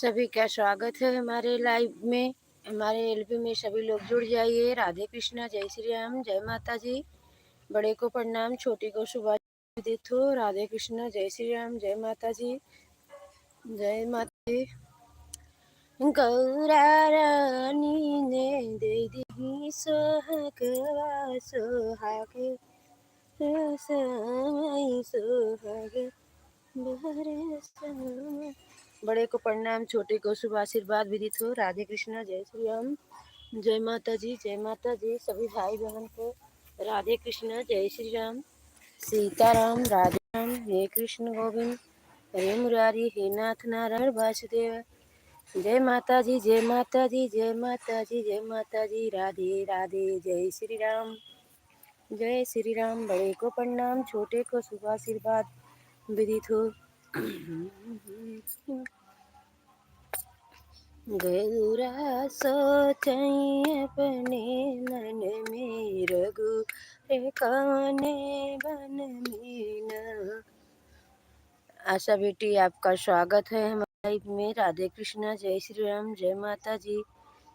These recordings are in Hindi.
सभी का स्वागत है हमारे लाइव में। हमारे एलपी में सभी लोग जुड़ जाइए। राधे कृष्णा, जय श्री राम, जय माता जी। बड़े को प्रणाम, छोटी को शुभाशीष देत हो। राधे कृष्णा, जय श्री राम, जय माता जी, जय माता जी। गौरा रानी ने दे दी सोहगवा सोहाग, समय सोहाग बरसा। बड़े को प्रणाम, छोटे को शुभ आशीर्वाद विदित हो। राधे कृष्णा, जय श्री राम, जय माता जी, जय माता जी। सभी भाई बहन को राधे कृष्णा, जय श्री राम, सीताराम, राधे राम, हे कृष्ण गोविंद, हरे मुरारी, हे नाथ नारायण वासुदेव। जय माता जी, जय माता जी, जय माता जी, जय माता जी। राधे राधे, जय श्री राम, जय श्री राम। बड़े को प्रणाम, छोटे को शुभ आशीर्वाद विदित हो। गौरा सोचई अपने मन में, रघु रे कौने बन मीना। आशा बेटी, आपका स्वागत है हमारे लाइव में। राधे कृष्णा, जय श्री राम, जय माता जी,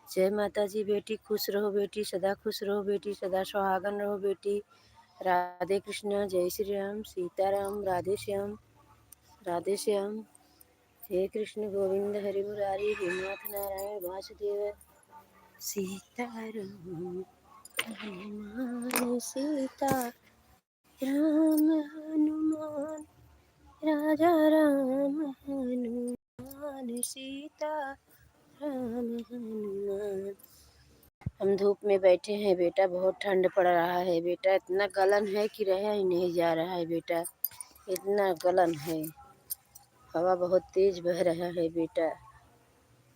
जय माता जी। बेटी खुश रहो, बेटी सदा खुश रहो, बेटी सदा सुहागन रहो बेटी। राधे कृष्णा, जय श्री राम, सीताराम, राधे श्याम, राधे श्याम। हे कृष्ण गोविंद, हरि मुरारी, हे नाथ नारायण वासुदेव। सीताराम हनुमान, सीता राम हनुमान, राजा राम हनुमान, सीता राम हनुमान। हम धूप में बैठे हैं बेटा, बहुत ठंड पड़ रहा है बेटा। इतना गलन है कि रहा ही नहीं जा रहा है बेटा, इतना गलन है। हवा बहुत तेज बह रहा है बेटा।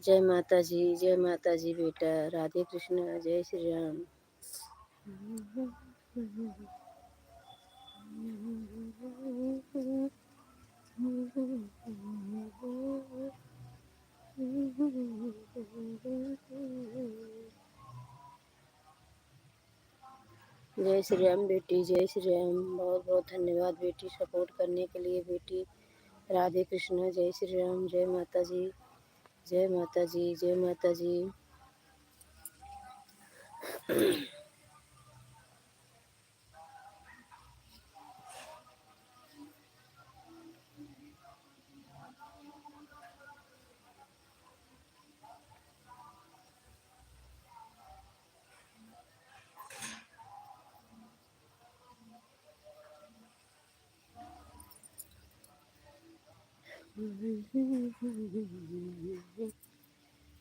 जय माता जी, जय माता जी बेटा। राधे कृष्ण, जय श्री राम। जय श्री राम बेटी, जय श्री राम। बहुत बहुत धन्यवाद बेटी, सपोर्ट करने के लिए बेटी। राधे कृष्ण, जय श्री राम, जय माता जी, जय माता जी, जय माता जी।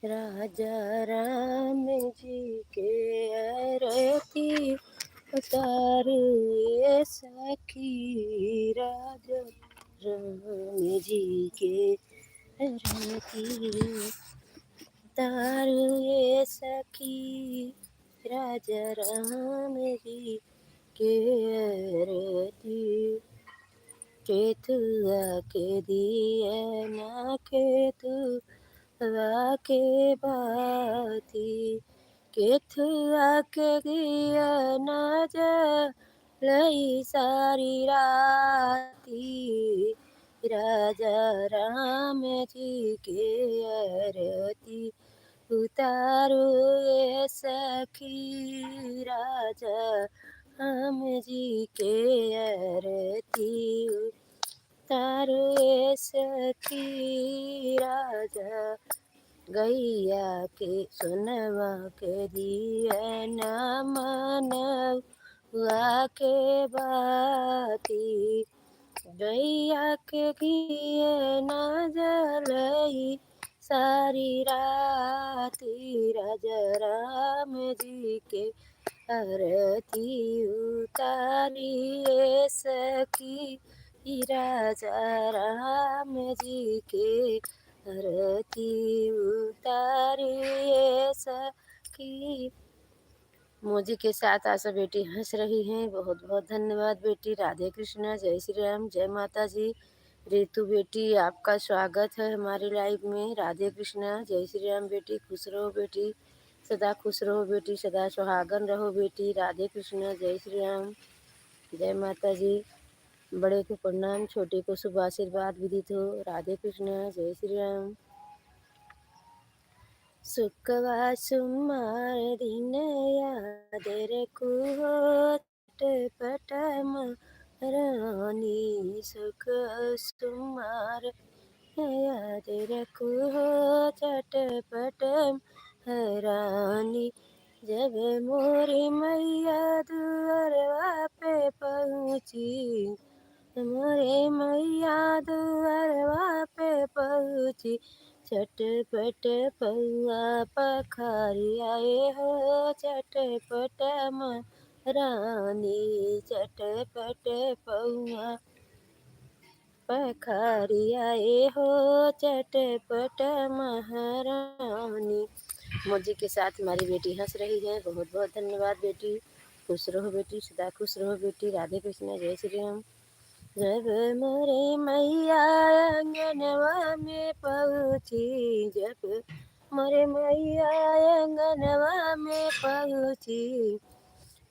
राजा राम जी के आरती उतारे सखी, राजा राम जी के आरती उतारे सखी, राजा राम जी के आरती। केतुआ के दिए ना केतुआ के बाती, केतुआ के दिया ना जलई सारी राती, राजा राम जी के आरती उतारो ये सखी, राजा राम जी के आरती उतारो ये सखी, राजा गैया के सुनवा के दिया ना मनवा के बाती, गैया के दिए ना जलई सारी राती, राजा राम जी के आरती उतारिए सखी, राजा राम जी के आरती उतारिए सखी। मोजी के साथ आशा बेटी हंस रही हैं। बहुत बहुत धन्यवाद बेटी। राधे कृष्णा, जय श्री राम, जय माता जी। रितु बेटी, आपका स्वागत है हमारे लाइव में। राधे कृष्णा, जय श्री राम बेटी। खुश रहो बेटी, सदा खुश रहो बेटी, सदा सुहागन रहो बेटी। राधे कृष्णा, जय श्री राम, जय माता जी। बड़े को प्रणाम, छोटे को शुभ आशीर्वाद विदित हो। राधे कृष्णा, जय श्री राम। सुकवा सुमार दिन याद रखो चटपट रानी। सुख सुमार याद रखो चटपट रानी। जब मोरी मैया दुअरवा पे पहुँची, मोरे मैया दुअरवा पे पहुँची, चटपट पौआ पखारी आए हो चटपट रानी। चटपट पौआ पखारी आए हो चटपट महारानी। मौजी के साथ हमारी बेटी हंस रही है। बहुत बहुत धन्यवाद बेटी। खुश रहो बेटी, सदा खुश रहो बेटी। राधे कृष्ण, जय श्री राम। जब मोरे मैया अंगनवा में पहुँची, जब मोरे मैया अंगनवा में पहुँची,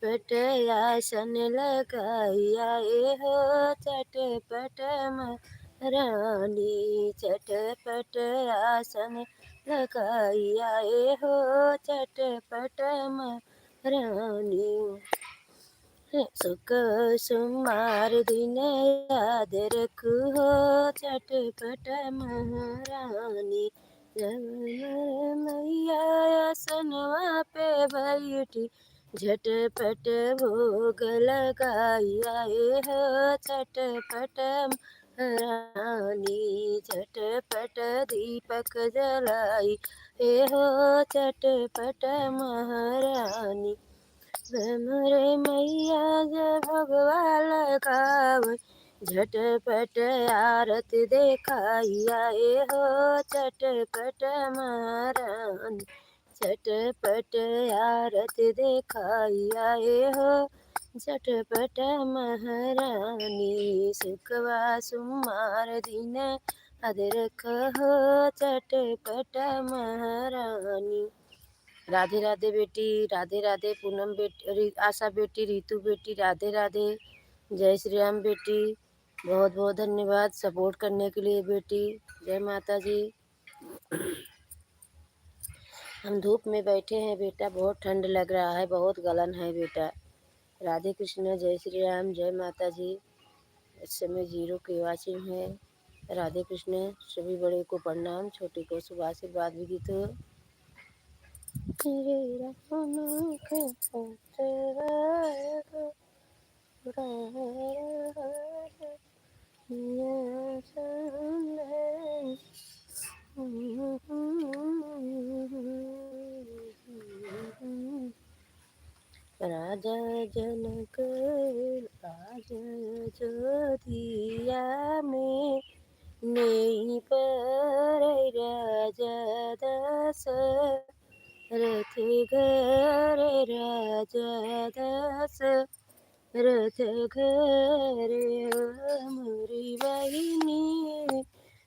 पटयासन लगाई आए हो चटपट रानी। चटपट आसन लगाई आए हो चटपट रानी। सुख सुमार दिन याद रखो चटपट महारानी। मैया आसनवा पे बैठी, झटपट भोग लगाई आए हो चटपट रानी। झटपट दीपक जलाई ए हो चटपट महारानी। मोरे मैया जय भगवा लगाव, झटपट आरती देखाई आए हो चटपट महारानी। चटपट आरती देखाई आए हो झटपट महारानी। सुखवा सुमार दिन अदरक हो चटपट महारानी। राधे राधे बेटी, राधे राधे पूनम बेटी, आशा बेटी, रितु बेटी, राधे राधे। जय श्री राम बेटी। बहुत बहुत धन्यवाद सपोर्ट करने के लिए बेटी। जय माता जी। हम धूप में बैठे हैं बेटा, बहुत ठंड लग रहा है, बहुत गलन है बेटा। राधे कृष्ण, जय श्री राम, जय माता जी। इस समय 0 की वाचिंग है। राधे कृष्ण। सभी बड़े को प्रणाम, छोटे को शुभ आशीर्वाद विदित हो। राजा जनक राज जोधिया में नहीं पर राजा दस रथ घर। राजा दस रथ घर मोरी बहिनी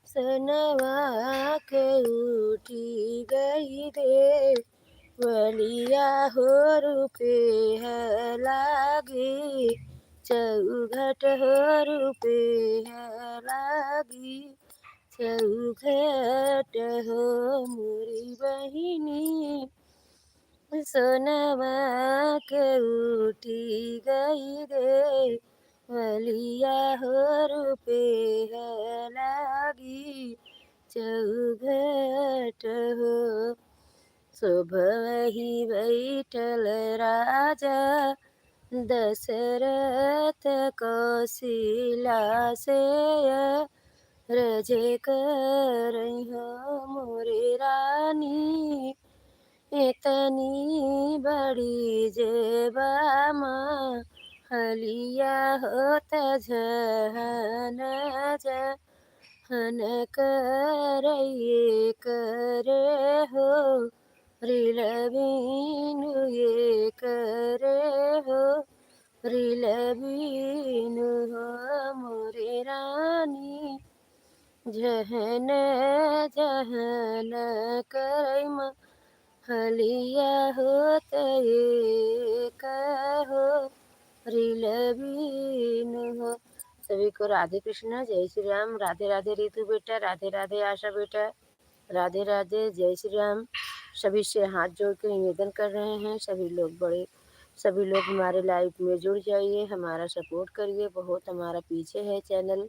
सनवा के उठी गई दे। बलिया हो रूपे है लागी, चौघट हो रूपे है लागी। चौघट हो मोरी बहिनी सोनवा के उठी गई रे। बलिया हो रूपे है लागी, चौघट हो। सुबह ही बैठल राजा दशरथ कौशिला से रजे कर हो मोरे रानी। इतनी बड़ी जेबामा हलिया होत जहन जहन करइए करे हो। रिलबीनु ये करे हो, रिलबीनु हो मोरे रानी। जहन जहन करम हलिया होत ये कहो, रिलबीनु हो। सभी को राधे कृष्ण, जय श्री राम। राधे राधे रितु बेटा, राधे राधे आशा बेटा, राधे राधे, जय श्री राम। सभी से हाथ जोड़ के निवेदन कर रहे हैं, सभी लोग हमारे लाइव में जुड़ जाइए, हमारा सपोर्ट करिए। बहुत हमारा पीछे है चैनल,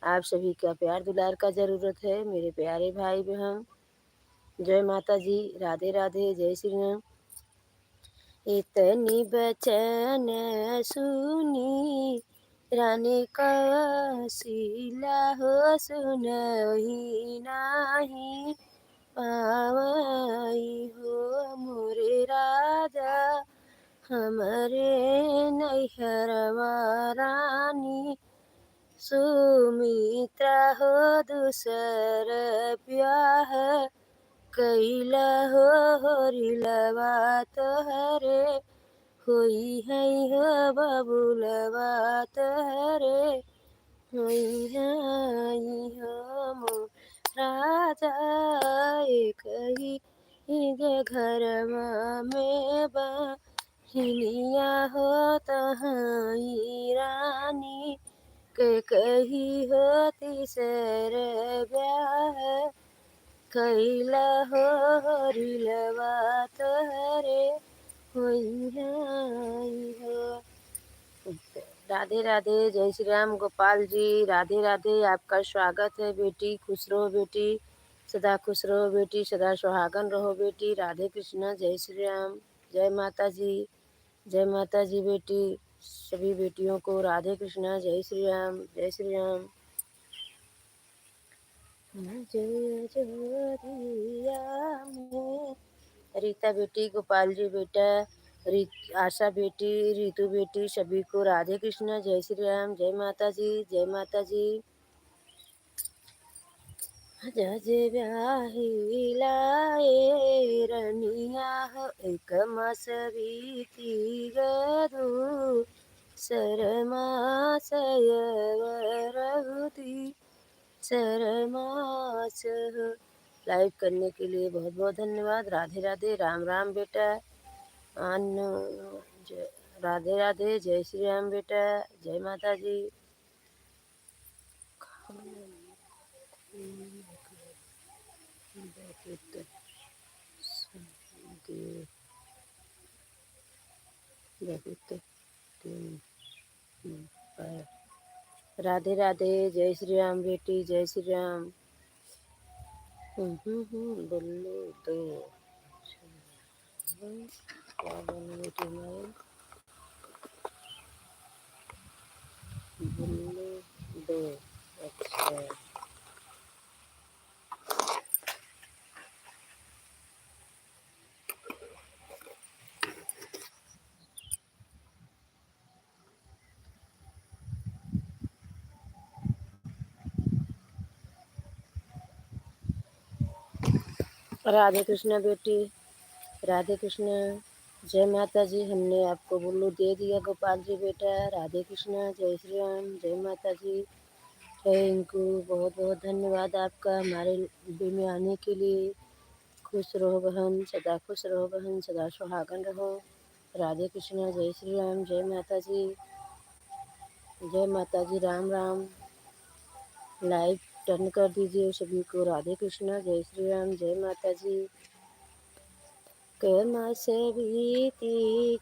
आप सभी का प्यार दुलार का ज़रूरत है मेरे प्यारे भाई बहन। जय माता जी, राधे राधे, जय श्री राम। इतनी बचन सुनी रानी का सिला हो सुनही नाही पावई हो मोरे राजा हमरे नैहरवा रानी सुमित्रा हो दूसर ब्याह कैला हो होरिलवा तोहरे होई है हो बबुलवा तोहरे होई है हो मो राजा एक ही घरवा में बहिनिया हो तहाई रानी के कही हो तीसर ब्याह कैला हो होरिलवा तोहरे होई हो। राधे राधे, जय श्री राम। गोपाल जी राधे राधे, आपका स्वागत है बेटी। खुश रहो बेटी, सदा खुश रहो बेटी, सदा सुहागन रहो बेटी। राधे कृष्णा, जय श्री राम, जय माता जी, जय माता जी बेटी। सभी बेटियों को राधे कृष्णा, जय श्री राम, जय श्री राम। जय जय में रीता बेटी, गोपाल जी बेटा, आशा बेटी, रितु बेटी, सभी को राधे कृष्णा, जय श्री राम, जय माता जी, जय माता जी। जज ब्याहिलाए रनिया हो एक मास बीती गदू सरमासयवरहुती सरमास हो। लाइव करने के लिए बहुत बहुत धन्यवाद। राधे राधे, राम राम बेटा। राधे राधे, जय श्री राम बेटा, जय माता जी। राधे राधे, जय श्री राम बेटी, जय श्री राम। बोलो तो क्या बोलो बेटी हमारे, बोलो दो। अच्छा, राधे कृष्णा बेटी, राधे कृष्णा, जय माता जी। हमने आपको बुल्लू दे दिया गोपाल जी बेटा। राधे कृष्णा, जय श्री राम, जय माता जी। इनको बहुत बहुत धन्यवाद आपका हमारे डिब्बे में आने के लिए। खुश रहो बहन, सदा खुश रहो बहन, सदा सुहागन रहो। राधे कृष्णा, जय श्री राम, जय माता जी, जय माता जी, राम राम। लाइव टर्न कर दीजिए सभी को। राधे कृष्णा, जय श्री राम, जय माता जी। कमास बीती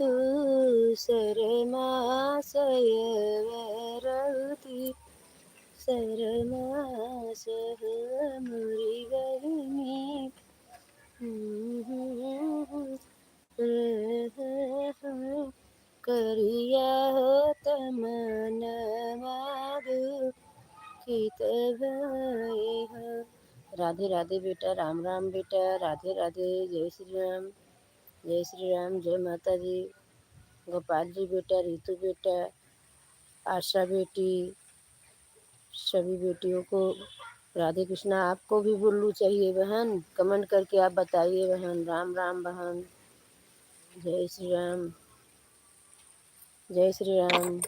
दूसर मासयवरहुती सरमास मुरी गहिनी करिया हो तमन माधु कित भय हो। राधे राधे बेटा, राम राम बेटा, राधे राधे, जय श्री राम, जय श्री राम, जय माता जी। गोपाल जी बेटा, रितु बेटा, आशा बेटी, सभी बेटियों को राधे कृष्णा। आपको भी बुल्लू चाहिए बहन, कमेंट करके आप बताइए बहन। राम राम बहन, जय श्री राम, जय श्री राम।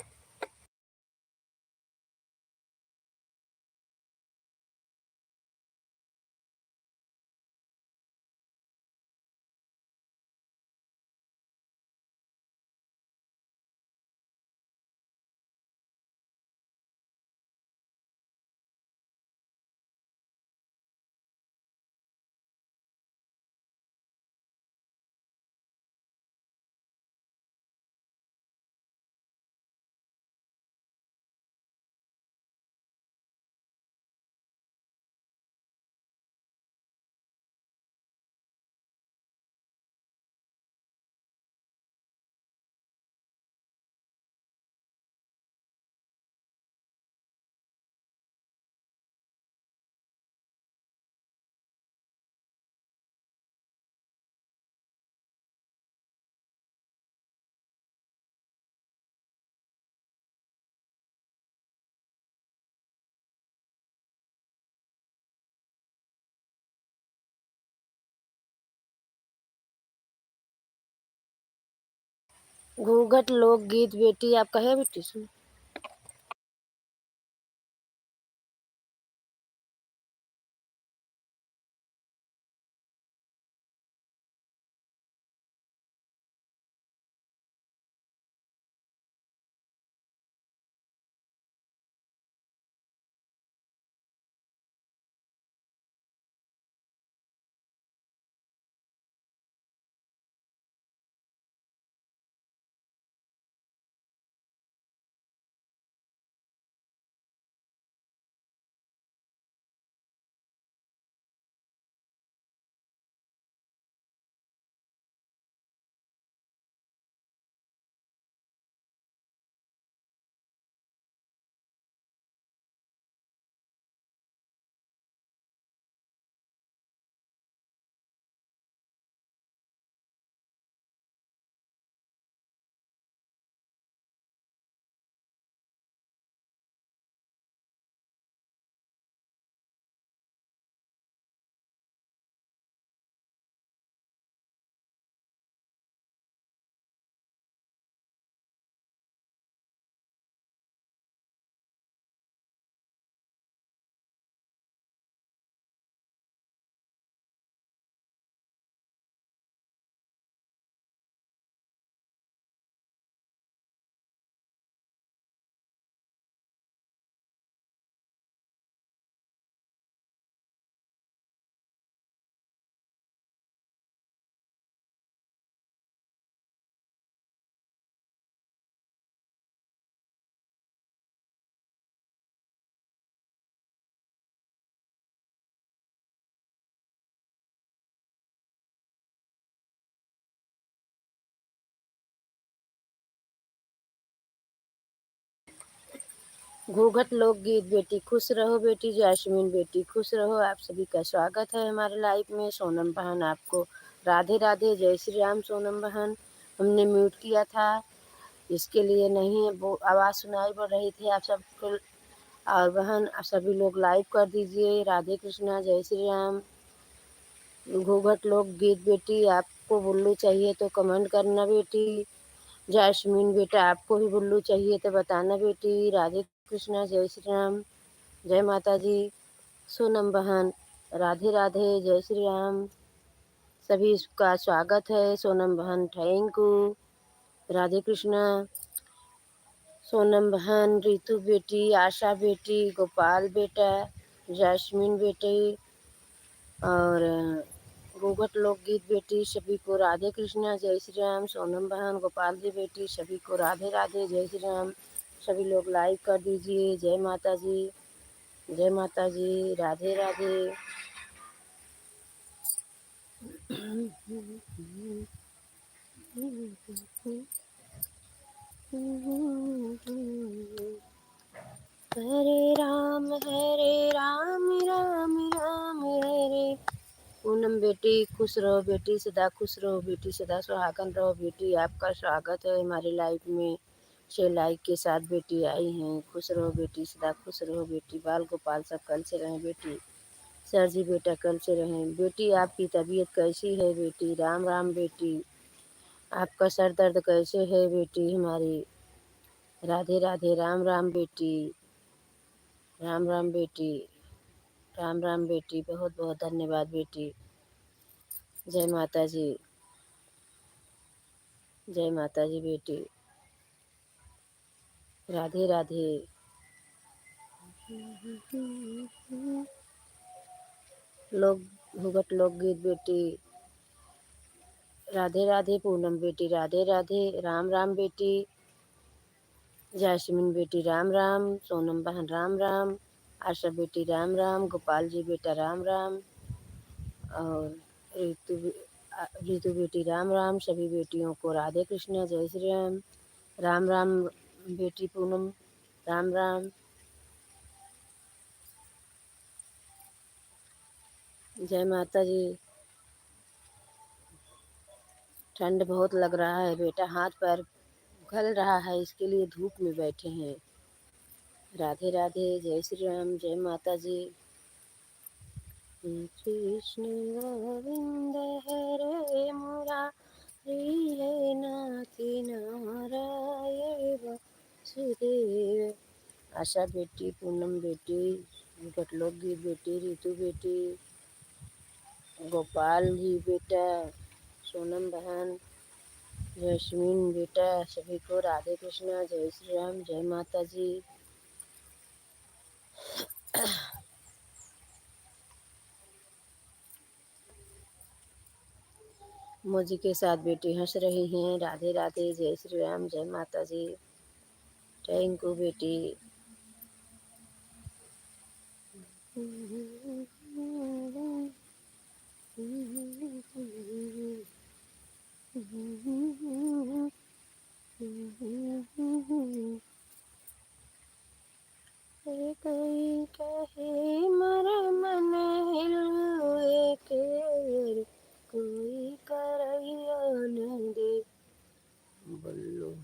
घूंघट लोकगीत बेटी आप कहे बेटी सुन। घूंघट लोकगीत बेटी खुश रहो बेटी जैस्मिन बेटी खुश रहो। आप सभी का स्वागत है हमारे लाइव में। सोनम बहन आपको राधे राधे, जय श्री राम। सोनम बहन हमने म्यूट किया था, इसके लिए नहीं वो आवाज़ सुनाई पड़ रही थी आप सबको। और बहन सभी लोग लाइव कर दीजिए। राधे कृष्णा, जय श्री राम। घूंघट लोकगीत बेटी आपको बुल्लू चाहिए तो कमेंट करना बेटी। जैस्मिन बेटा आपको भी बुल्लू चाहिए तो बताना बेटी। राधे कृष्णा, जय श्री राम, जय माता जी। सोनम बहन राधे राधे, जय श्री राम। सभी का स्वागत है। सोनम बहन थैंक यू। राधे कृष्णा। सोनम बहन, रितु बेटी, आशा बेटी, गोपाल बेटा, जैस्मिन बेटी और घूंघट लोकगीत बेटी सभी को राधे कृष्णा, जय श्री राम। सोनम बहन, गोपाल जी बेटी सभी को राधे राधे, जय श्री राम। सभी लोग लाइक कर दीजिए। जय माता जी, जय माता जी, राधे राधे। हरे राम राम राम हरे। पूनम बेटी खुश रहो बेटी, सदा खुश रहो बेटी, सदा सुहागन रहो बेटी। आपका स्वागत है हमारे लाइफ में। 6 लाइक के साथ बेटी आई हैं। खुश रहो बेटी, सदा खुश रहो बेटी। बाल गोपाल सब कल से रहें बेटी। सर जी बेटा कल से रहें बेटी। आपकी तबीयत कैसी है बेटी? राम राम बेटी। आपका सर दर्द कैसे है बेटी हमारी? राधे राधे, राम राम बेटी, राम राम बेटी, राम राम बेटी। बहुत बहुत धन्यवाद बेटी। जय माता जी, जय माता जी बेटी। राधे राधे। लोग घूंघट लोकगीत बेटी राधे राधे। पूनम बेटी राधे राधे, राम राम बेटी। जैस्मिन बेटी राम राम। सोनम बहन राम राम। आशा बेटी राम राम। गोपाल जी बेटा राम राम। और रितु रितु बेटी राम राम। सभी बेटियों को राधे कृष्ण, जय श्री राम। राम राम बेटी पूनम, राम राम। जय माता जी। ठंड बहुत लग रहा है बेटा, हाथ पैर गल रहा है, इसके लिए धूप में बैठे हैं। राधे राधे, जय श्री राम, जय माता जी। कृष्ण गोविंद हरे श्री है नाथी नारायण वासुदेव। आशा बेटी, पूनम बेटी, गटलोक गीत बेटी, रितु बेटी, गोपाल जी बेटा, सोनम बहन, जैस्मीन बेटा, सभी को राधे कृष्णा, जय श्री राम, जय माता जी। मौजी के साथ बेटी हंस रही हैं। राधे राधे, जय श्री राम, जय माता जी। थैंक यू बेटी। कोई कहे मर मन हिलुए के, कोई करैया न दे बल्लो।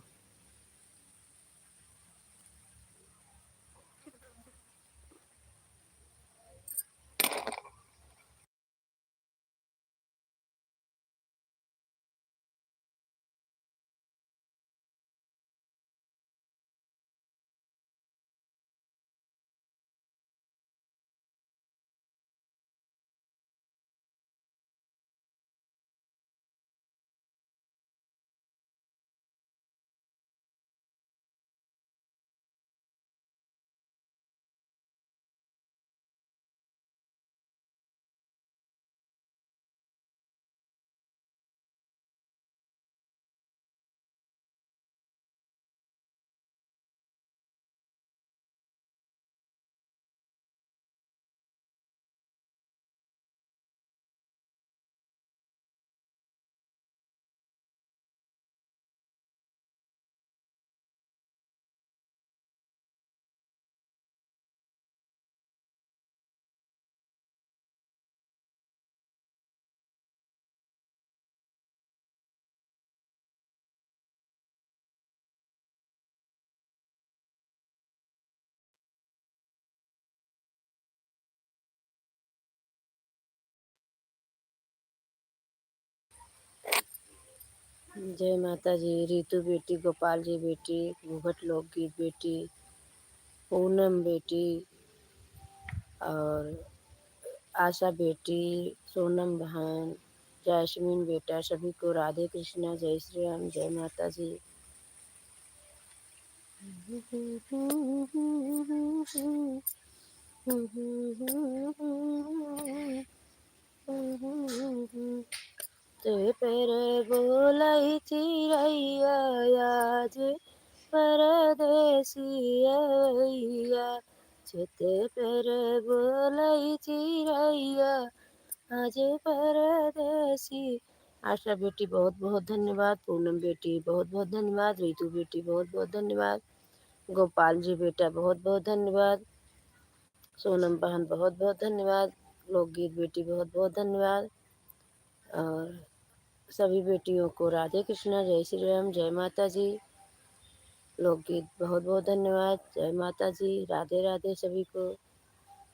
जय माता जी। रितु बेटी, गोपाल जी बेटी, घूंघट लोकगीत बेटी, पूनम बेटी और आशा बेटी, सोनम बहन, जैस्मीन बेटा, सभी को राधे कृष्णा, जय श्री राम, जय माता जी। ते पर बोलै चिड़ैया आज परदेसिया, छते पर बोलै चिड़ैया आज परदेसी। आशा बेटी बहुत बहुत धन्यवाद। पूनम बेटी बहुत बहुत धन्यवाद। रितु बेटी बहुत बहुत धन्यवाद। गोपाल जी बेटा बहुत बहुत धन्यवाद। सोनम बहन बहुत बहुत धन्यवाद। लोकगीत बेटी बहुत बहुत धन्यवाद। और सभी बेटियों को राधे कृष्णा, जय श्री राम, जय माता जी। लोकगीत बहुत बहुत धन्यवाद। जय माता जी। राधे राधे सभी को।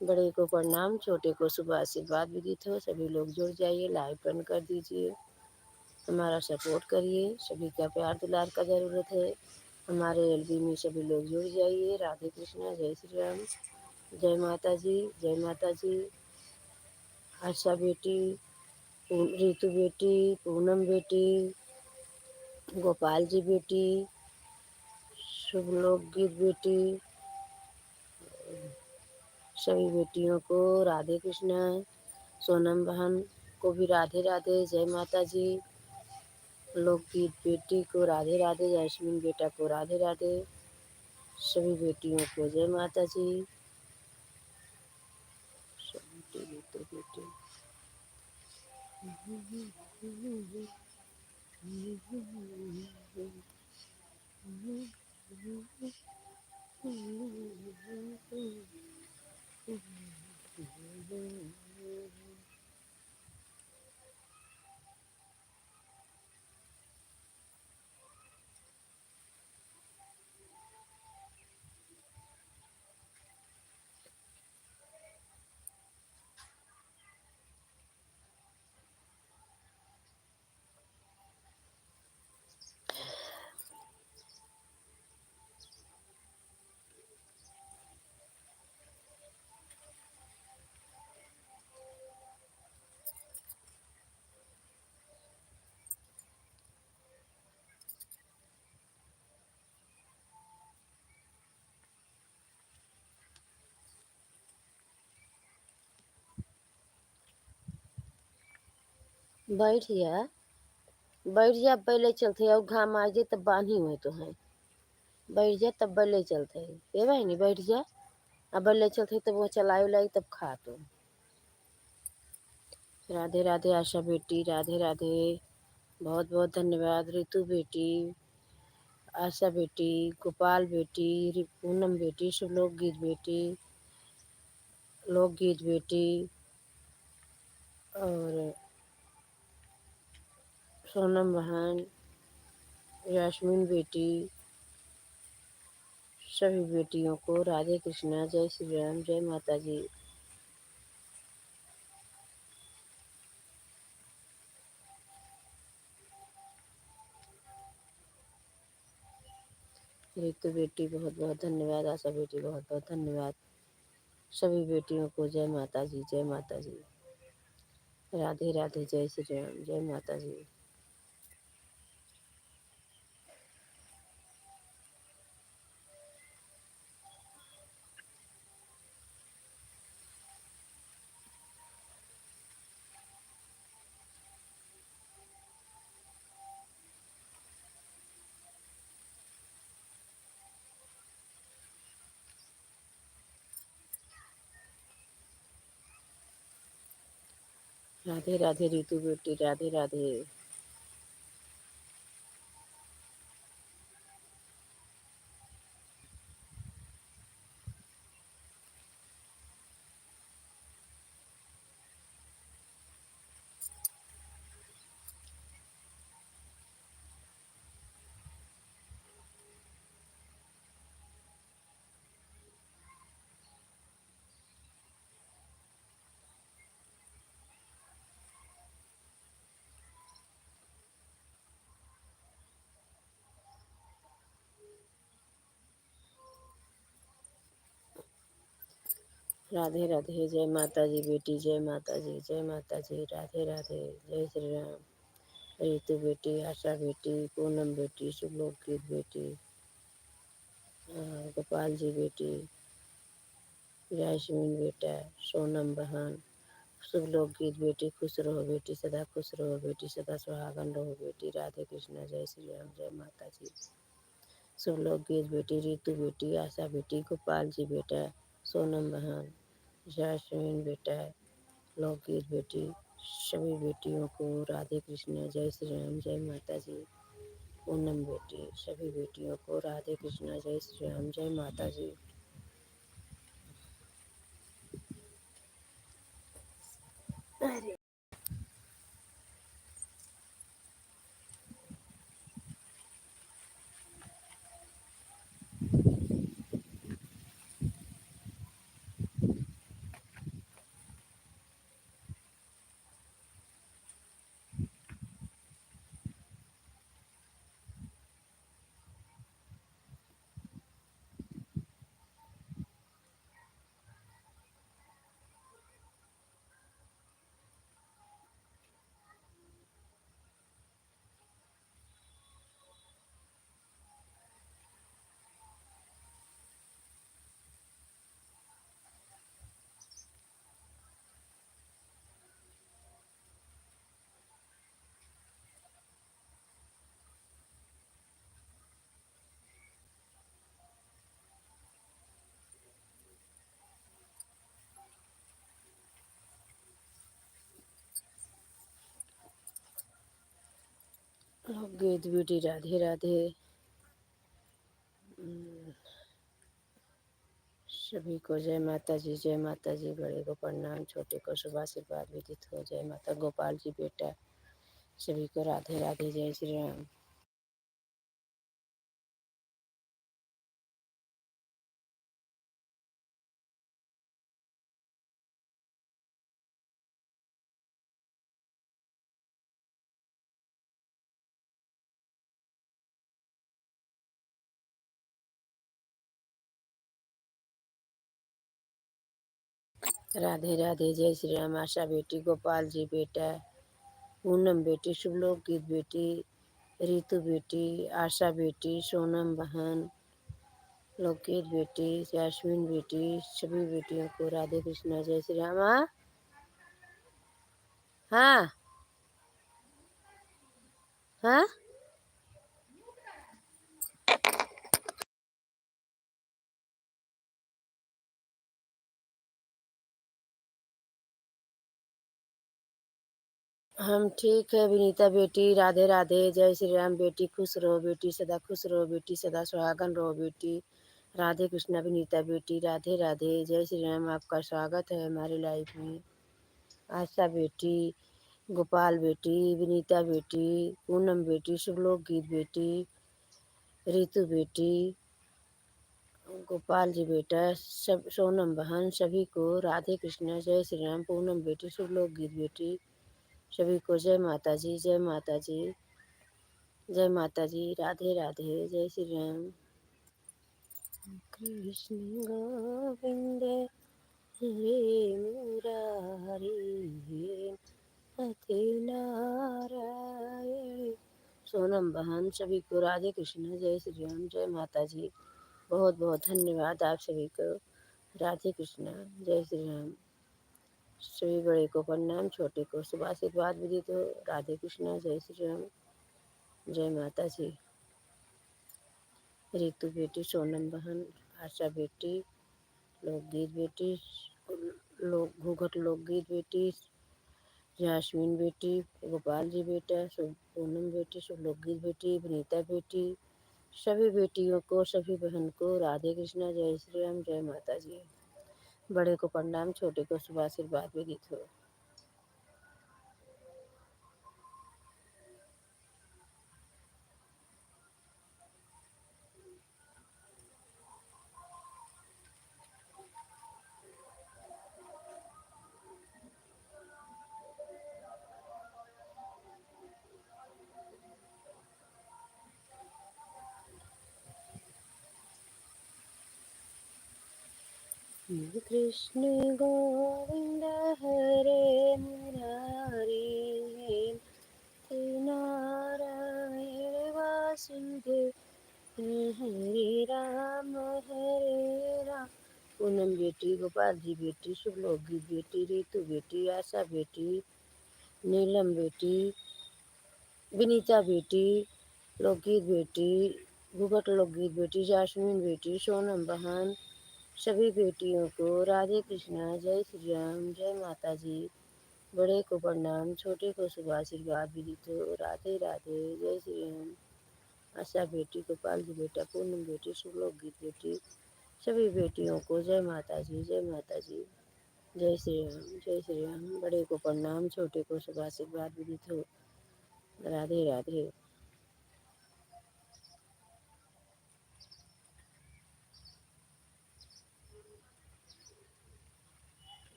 बड़े को प्रणाम, छोटे को शुभ आशीर्वाद विदित हो। सभी लोग जुड़ जाइए, लाइव बंद कर दीजिए, हमारा सपोर्ट करिए। सभी का प्यार दुलार का ज़रूरत है। हमारे एलबी में सभी लोग जुड़ जाइए। राधे कृष्णा, जय श्री राम, जय माता जी, जय माता जी। आशा बेटी, रितु बेटी, पूनम बेटी, गोपाल जी बेटी, शुभ लोकगीत बेटी, सभी बेटियों को राधे कृष्णा। सोनम बहन को भी राधे राधे, जय माता जी। लोकगीत बेटी को राधे राधे, जैस्मीन बेटा को राधे राधे, सभी बेटियों को जय माता जी। बेटी बेटी बेटी बैठ जा, बैठ जा, पहले चलते अब घाम आ जाए तब बांधी हुए तो हैं। बैठ जा तब बल्ले चलते ये भाई नहीं बैठ जा। अब बल्ले चलते तब वो चलाई उलाई तब खा तो। राधे राधे आशा बेटी, राधे राधे। बहुत बहुत धन्यवाद रितु बेटी, आशा बेटी, गोपाल बेटी, पूनम बेटी, शुभ लोकगीत बेटी, लोकगीत बेटी और सोनम बहन, यास्मीन बेटी, सभी बेटियों को राधे कृष्णा, जय श्री राम, जय माता जी। रितु बेटी बहुत बहुत धन्यवाद, आशा बेटी बहुत बहुत धन्यवाद। सभी बेटियों को जय माता जी, जय माता जी। राधे राधे, जय श्री राम, जय माता जी। राधे राधे रितु बेटी, राधे राधे। राधे राधे, जय माता जी बेटी, जय माता जी, जय माता जी। राधे राधे, जय श्री राम। रितु बेटी, आशा बेटी, पूनम बेटी, शुभ लोकगीत बेटी, गोपाल जी बेटी, यास्मीन बेटा, सोनम बहन, शुभ लोकगीत बेटी, खुश रहो बेटी, सदा खुश रहो बेटी, सदा सुहागन रहो बेटी। राधे कृष्णा, जय श्री राम, जय माता जी। शुभ लोकगीत बेटी, रितु बेटी, आशा बेटी, गोपाल जी बेटा, सोनम बहन, यास्मीन बेटा, लोकगीत बेटी, सभी बेटियों को राधे कृष्ण, जय श्री राम, जय माता जी। पूनम बेटी, सभी बेटियों को राधे कृष्ण, जय श्री राम, जय माता जी। अरे लोकगीत बेटी, राधे राधे। सभी को जय माता जी, जय माता जी। बड़े को प्रणाम, छोटे को शुभ आशीर्वाद विदित हो। जय माता। गोपाल जी बेटा, सभी को राधे राधे, जय श्री राम। राधे राधे, जय श्री राम। आशा बेटी, गोपाल जी बेटा, पूनम बेटी, शुभ लोकगीत बेटी, रितु बेटी, आशा बेटी, सोनम बहन, लोकगीत बेटी, यास्मीन बेटी, सभी बेटियों को राधे कृष्णा, जय श्री राम। हाँ हाँ। हाँ, हम ठीक है विनीता बेटी। राधे राधे। जय श्री राम बेटी। खुश रहो बेटी, सदा खुश रहो बेटी, सदा सुहागन रहो बेटी। राधे कृष्णा विनीता बेटी। राधे राधे। जय श्री राम। आपका स्वागत है हमारी लाइफ में। आशा बेटी, गोपाल बेटी, विनीता बेटी, पूनम बेटी, शुभलोक गीत बेटी, रितु बेटी, गोपाल जी बेटा, सब सोनम बहन, सभी को राधे कृष्णा, जय श्री राम। पूनम बेटी, शुभलोक गीत बेटी, सभी को जय माता जी, जय माता जी, जय माता जी। राधे राधे। जय श्री राम। कृष्ण गोविंद हरे मुरारी, अति नारायण। सोनम बहन, सभी को राधे कृष्ण, जय श्री राम, जय माता जी। बहुत बहुत धन्यवाद आप सभी को। राधे कृष्णा, जय श्री राम। सभी बड़े को प्रणाम, छोटे को शुभ आशीर्वाद विदित हो। राधे कृष्णा, जय श्री राम, जय माता जी। रितु बेटी, सोनम बहन, आशा बेटी, लोकगीत बेटी, लोक घूंघट लोकगीत बेटी, जासमीन बेटी, गोपाल जी बेटा, पूनम बेटी, शुभ लोकगीत बेटी, विनीता बेटी, सभी बेटियों को, सभी बहन को राधे कृष्णा, जय श्री राम, जय माता जी। बड़े को प्रणाम, छोटे को शुभ आशीर्वाद विदित हो। कृष्ण गोविंद हरे मुरारी, नारायण वासुदेव, हरे राम। पूनम बेटी, गोपाल जी बेटी, शुभलोक बेटी, रितु बेटी, आशा बेटी, नीलम बेटी, विनीता बेटी, लोकगीत बेटी, घूघट लोकगीत बेटी, जासमीन बेटी, सोनम बहन, सभी बेटियों को राधे कृष्णा, जय श्री राम, जय माता जी। बड़े को प्रणाम, छोटे को शुभ आशीर्वाद विदित हो। राधे राधे। जय श्री राम। आशा बेटी, गोपाल जी बेटा, पूनम बेटी, शुभलोक गीत बेटी, सभी बेटियों को जय माता जी, जय माता जी। जय श्री राम, जय श्री राम। बड़े को प्रणाम, छोटे को शुभ आशीर्वाद विदित हो। राधे राधे।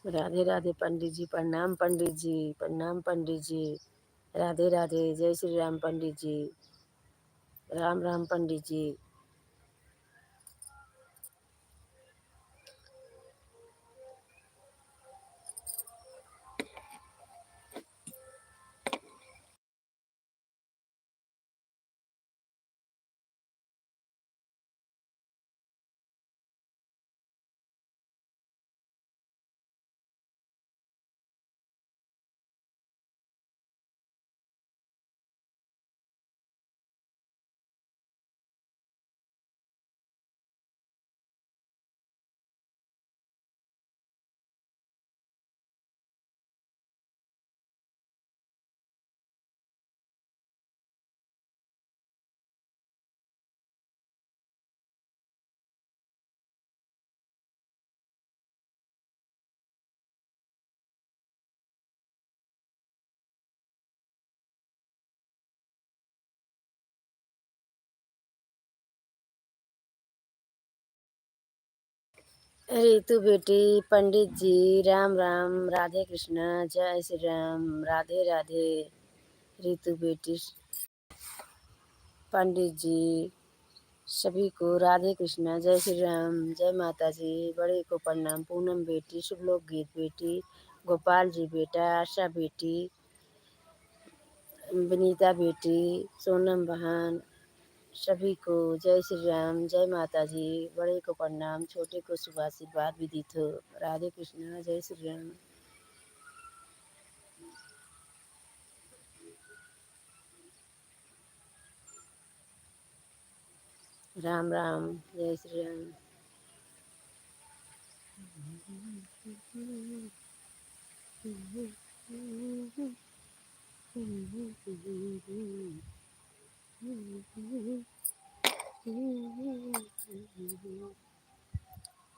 राधे राधे पंडित जी, प्रणाम पंडित जी, प्रणाम पंडित जी। राधे राधे। जय श्री राम पंडित जी। राम राम पंडित जी। रितु बेटी, पंडित जी, राम राम, राधे कृष्णा, जय श्री राम, राधे राधे। रितु बेटी, पंडित जी, सभी को राधे कृष्णा, जय श्री राम, जय माता जी। बड़े को प्रणाम, पूनम बेटी, शुभलोक गीत बेटी, गोपाल जी बेटा, आशा बेटी, विनीता बेटी, सोनम बहन, सभी को जय श्री राम, जय माता जी। बड़े को प्रणाम, छोटे को शुभ आशीर्वाद विदित हो। राधे कृष्णा, जय श्री राम। राम राम, जय श्री राम।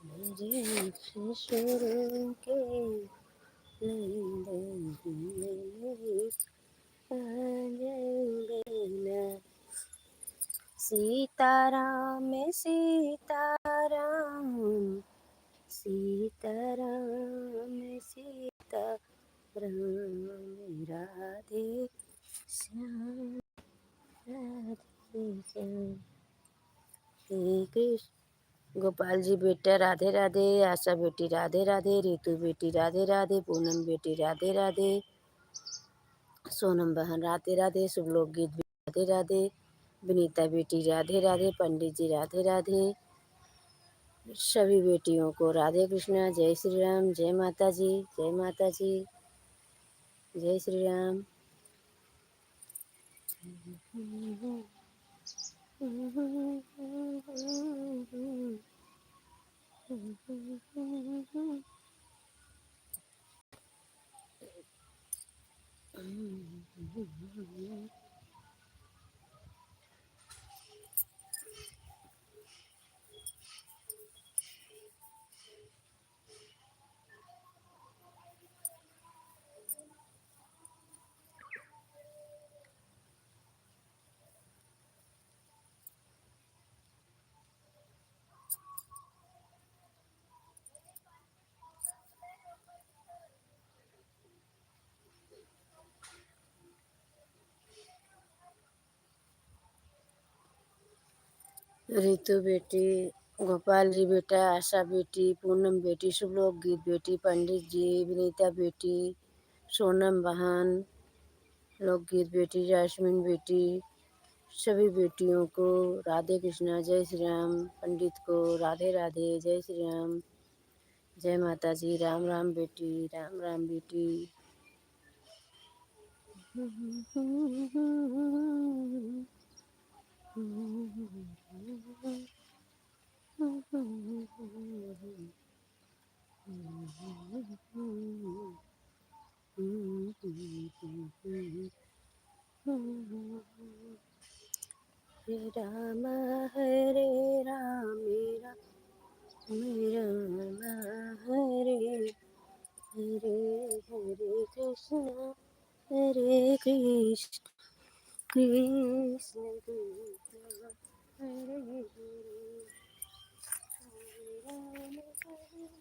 मेरे ससुर के सीताराम सीताराम सीताराम सीताराम राधे श्याम राधे श्याम। हे कृष्ण गोपाल जी बेटा राधे राधे, आशा बेटी राधे राधे, रितु बेटी राधे राधे, पूनम बेटी राधे राधे, सोनम बहन राधे राधे, शुभ लोक गीत भी राधे राधे, विनीता बेटी राधे राधे, पंडित जी राधे राधे, सभी बेटियों को राधे कृष्णा, जय श्री राम, जय माता जी, जय माता जी, जय श्री राम। रितु बेटी, गोपाल जी बेटा, आशा बेटी, पूनम बेटी, शुभ लोक गीत बेटी, पंडित जी, विनीता बेटी, सोनम बहन लोकगीत बेटी, जासमीन बेटी, सभी बेटियों को राधे कृष्णा, जय श्री राम, पंडित को राधे राधे, जय श्री राम, जय माता जी, राम राम बेटी, राम राम बेटी। हरे राम मेरा राम हरे हरे, हरे कृष्ण कृष्ण कृष्ण कृष्ण हरे हरे, हरे राम हरे राम।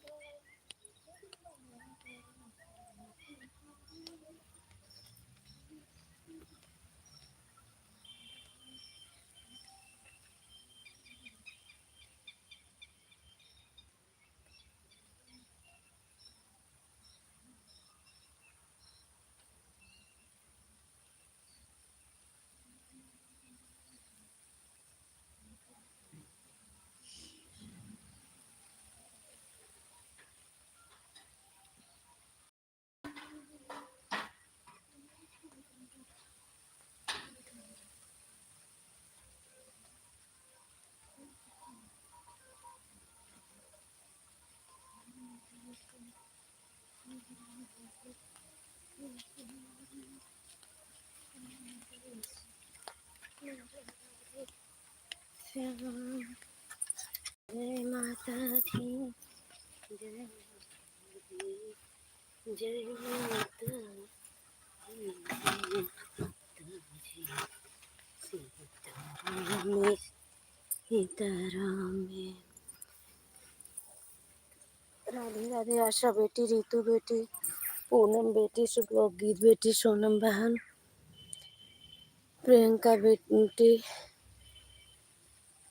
श्याम जय माता दी, जय जय माता दी, सीताराम में सीताराम में। राधे राधे, आशा बेटी, रितु बेटी, पूनम बेटी, शुभ लोक गीत बेटी, सोनम बहन, प्रियंका बेटी,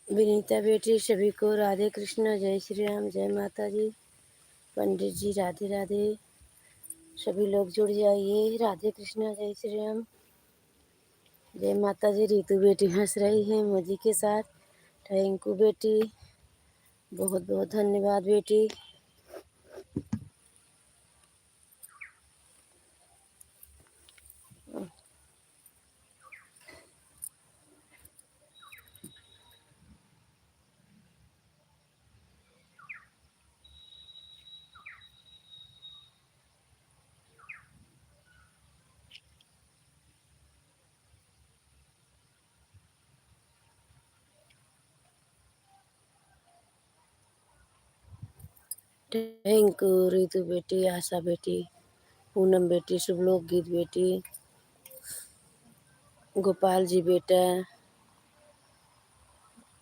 विनीता बेटी, सभी को राधे कृष्णा, जय श्री राम, जय माता जी, पंडित जी राधे राधे, सभी लोग जुड़ जाइए, राधे कृष्णा, जय श्री राम, जय माता जी। रितु बेटी हंस रही है मोदी के साथ, थैंक यू बेटी, बहुत बहुत धन्यवाद बेटी। थैंक यू रितु बेटी, आशा बेटी, पूनम बेटी, शुभलोक गीत बेटी, गोपाल जी बेटा,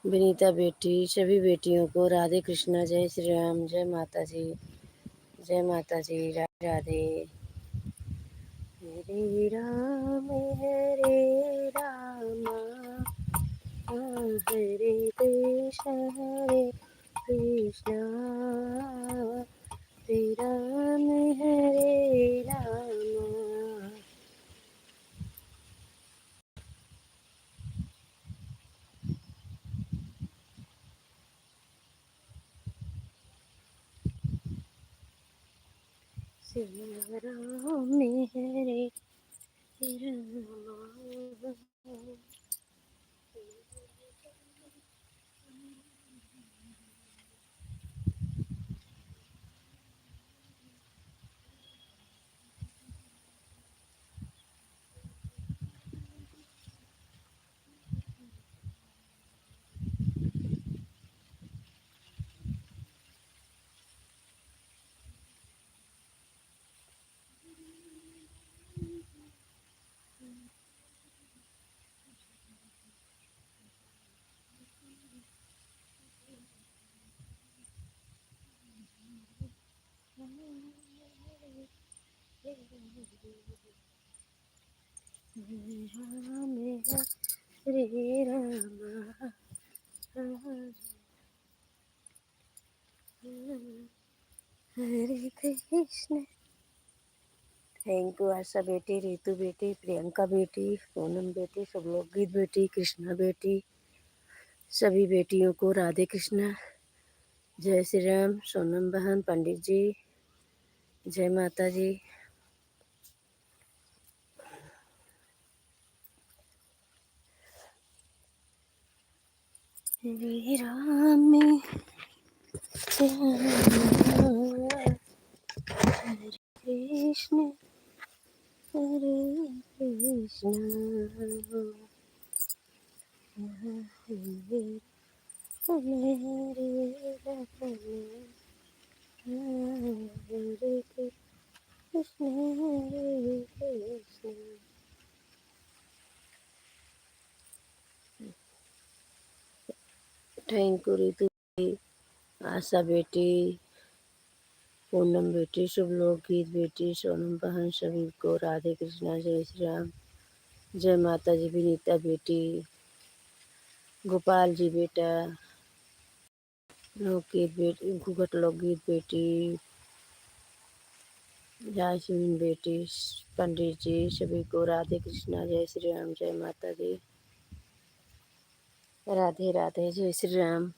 विनीता बेटी, सभी बेटियों को राधे कृष्णा, जय श्री राम, जय माता जी, जय माता जी, राधे राधे। हरे राम हरे कृष्ण कृष्ण हरे राम हरे राम। सिया राम हरे राम। राम हरे राम हरे कृष्ण। थैंक यू आशा बेटी, रितु बेटी, प्रियंका बेटी, पूनम बेटी, शुभलोक गीत बेटी, कृष्णा बेटी, सभी बेटियों को राधे कृष्णा, जय श्री राम, सोनम बहन, पंडित जी, जय माता जी। हरे राम हरे कृष्ण हरे कृष्ण हरे हरे कृष्ण हरे कृष्ण। थैंक यू रितु, आशा बेटी, पूनम बेटी, शुभलोक गीत बेटी, सोनम बहन, सभी को राधे कृष्णा, जय श्री राम, जय माता जी, विनीता बेटी, गोपाल जी बेटा, लोकगीत बेटी, घूघट लोकगीत बेटी, जासमीन बेटी, पंडित जी, सभी को राधे कृष्णा, जय श्री राम, जय माता जी, राधे राधे, जय श्री राम।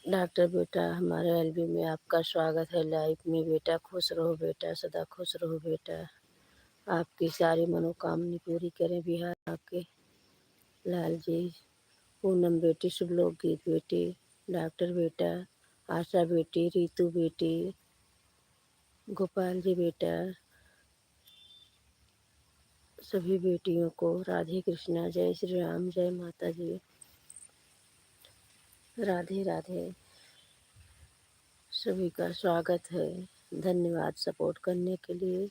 डॉक्टर बेटा, हमारे एलबी में आपका स्वागत है लाइफ में बेटा। खुश रहो बेटा, सदा खुश रहो बेटा। आपकी सारी मनोकामना पूरी करें बिहार आपके लाल जी। पूनम बेटी, शुभलोक गीत बेटी, डॉक्टर बेटा, आशा बेटी, रितु बेटी, गोपाल जी बेटा, सभी बेटियों को राधे कृष्णा, जय श्री राम, जय माता जी, राधे राधे। सभी का स्वागत है, धन्यवाद सपोर्ट करने के लिए।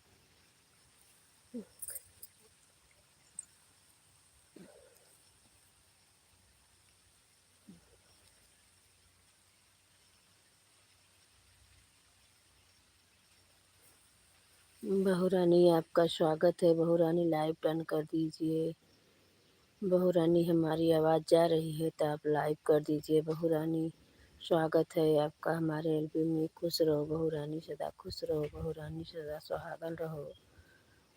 बहुरानी आपका स्वागत है। बहुरानी लाइव टर्न कर दीजिए। बहुरानी हमारी आवाज़ जा रही है तो आप लाइव कर दीजिए। बहुरानी स्वागत है आपका हमारे एल्बम में। खुश रहो बहुरानी, सदा खुश रहो बहुरानी, सदा सुहागन रहो।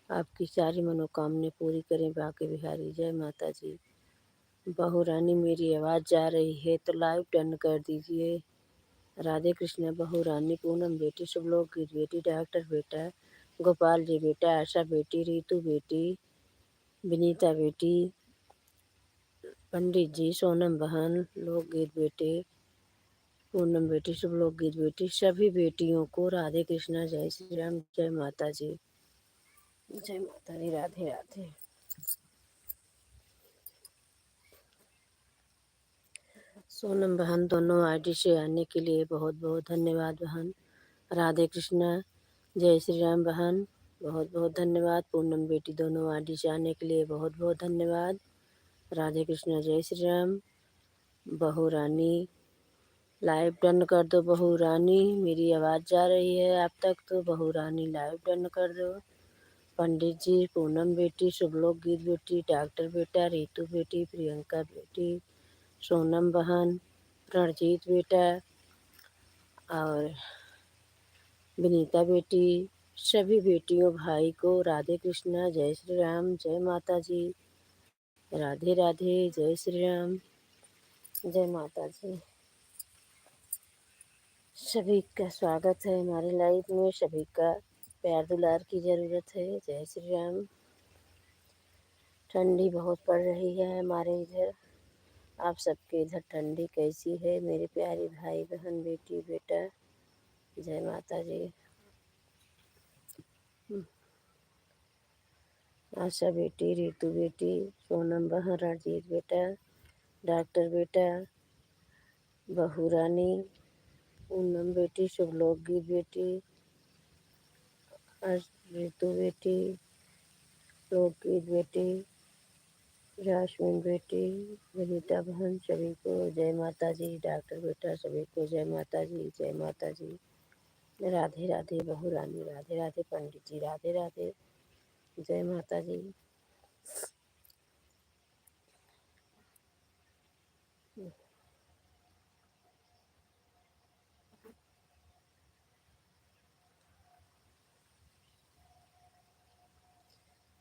आपकी सारी मनोकामनाएं पूरी करें बांके बिहारी। जय माता जी। बहुरानी मेरी आवाज़ जा रही है तो लाइव टर्न कर दीजिए। राधे कृष्ण। बहुरानी, पूनम बेटी, शुभलोक गीत बेटी, डॉक्टर बेटा, गोपाल जी बेटा, आशा बेटी, रितु बेटी, विनीता बेटी, पंडित जी, सोनम बहन, लोकगीत बेटे, पूनम बेटी, शुभलोक गीत बेटी, सभी बेटियों को राधे कृष्णा, जय श्री राम, जय माता जी, जय माता दी, राधे राधे। सोनम बहन, दोनों आईडी से आने के लिए बहुत बहुत धन्यवाद बहन। राधे कृष्णा। जय श्री राम बहन, बहुत बहुत धन्यवाद। पूनम बेटी दोनों आदि से आने के लिए बहुत बहुत धन्यवाद। राधे कृष्णा, जय श्री राम। बहू रानी लाइव डन कर दो। बहू रानी, मेरी आवाज़ जा रही है आप तक तो बहू रानी लाइव डन कर दो। पंडित जी, पूनम बेटी, शुभलोक गीत बेटी, डॉक्टर बेटा, रितु बेटी, प्रियंका बेटी, सोनम बहन, रणजीत बेटा और विनीता बेटी, सभी बेटियों भाई को राधे कृष्णा, जय श्री राम, जय माता जी, राधे राधे, जय श्री राम, जय माता जी। सभी का स्वागत है हमारे लाइफ में, सभी का प्यार दुलार की ज़रूरत है। जय श्री राम। ठंडी बहुत पड़ रही है हमारे इधर, आप सबके इधर ठंडी कैसी है मेरे प्यारे भाई बहन बेटी बेटा? जय माता जी। आशा बेटी, रितु बेटी, सोनम बहन, रणजीत बेटा, डॉक्टर बेटा, बहू रानी, पूनम बेटी, शुभलोक गीत बेटी, रितु बेटी, लोकगीत बेटी, जासमीन बेटी, विनीता बहन, सभी को जय माता जी। डॉक्टर बेटा, सभी को जय माता जी, जय माता जी। राधे राधे बहू रानी, राधे राधे पंडित जी, राधे राधे, जय माता जी।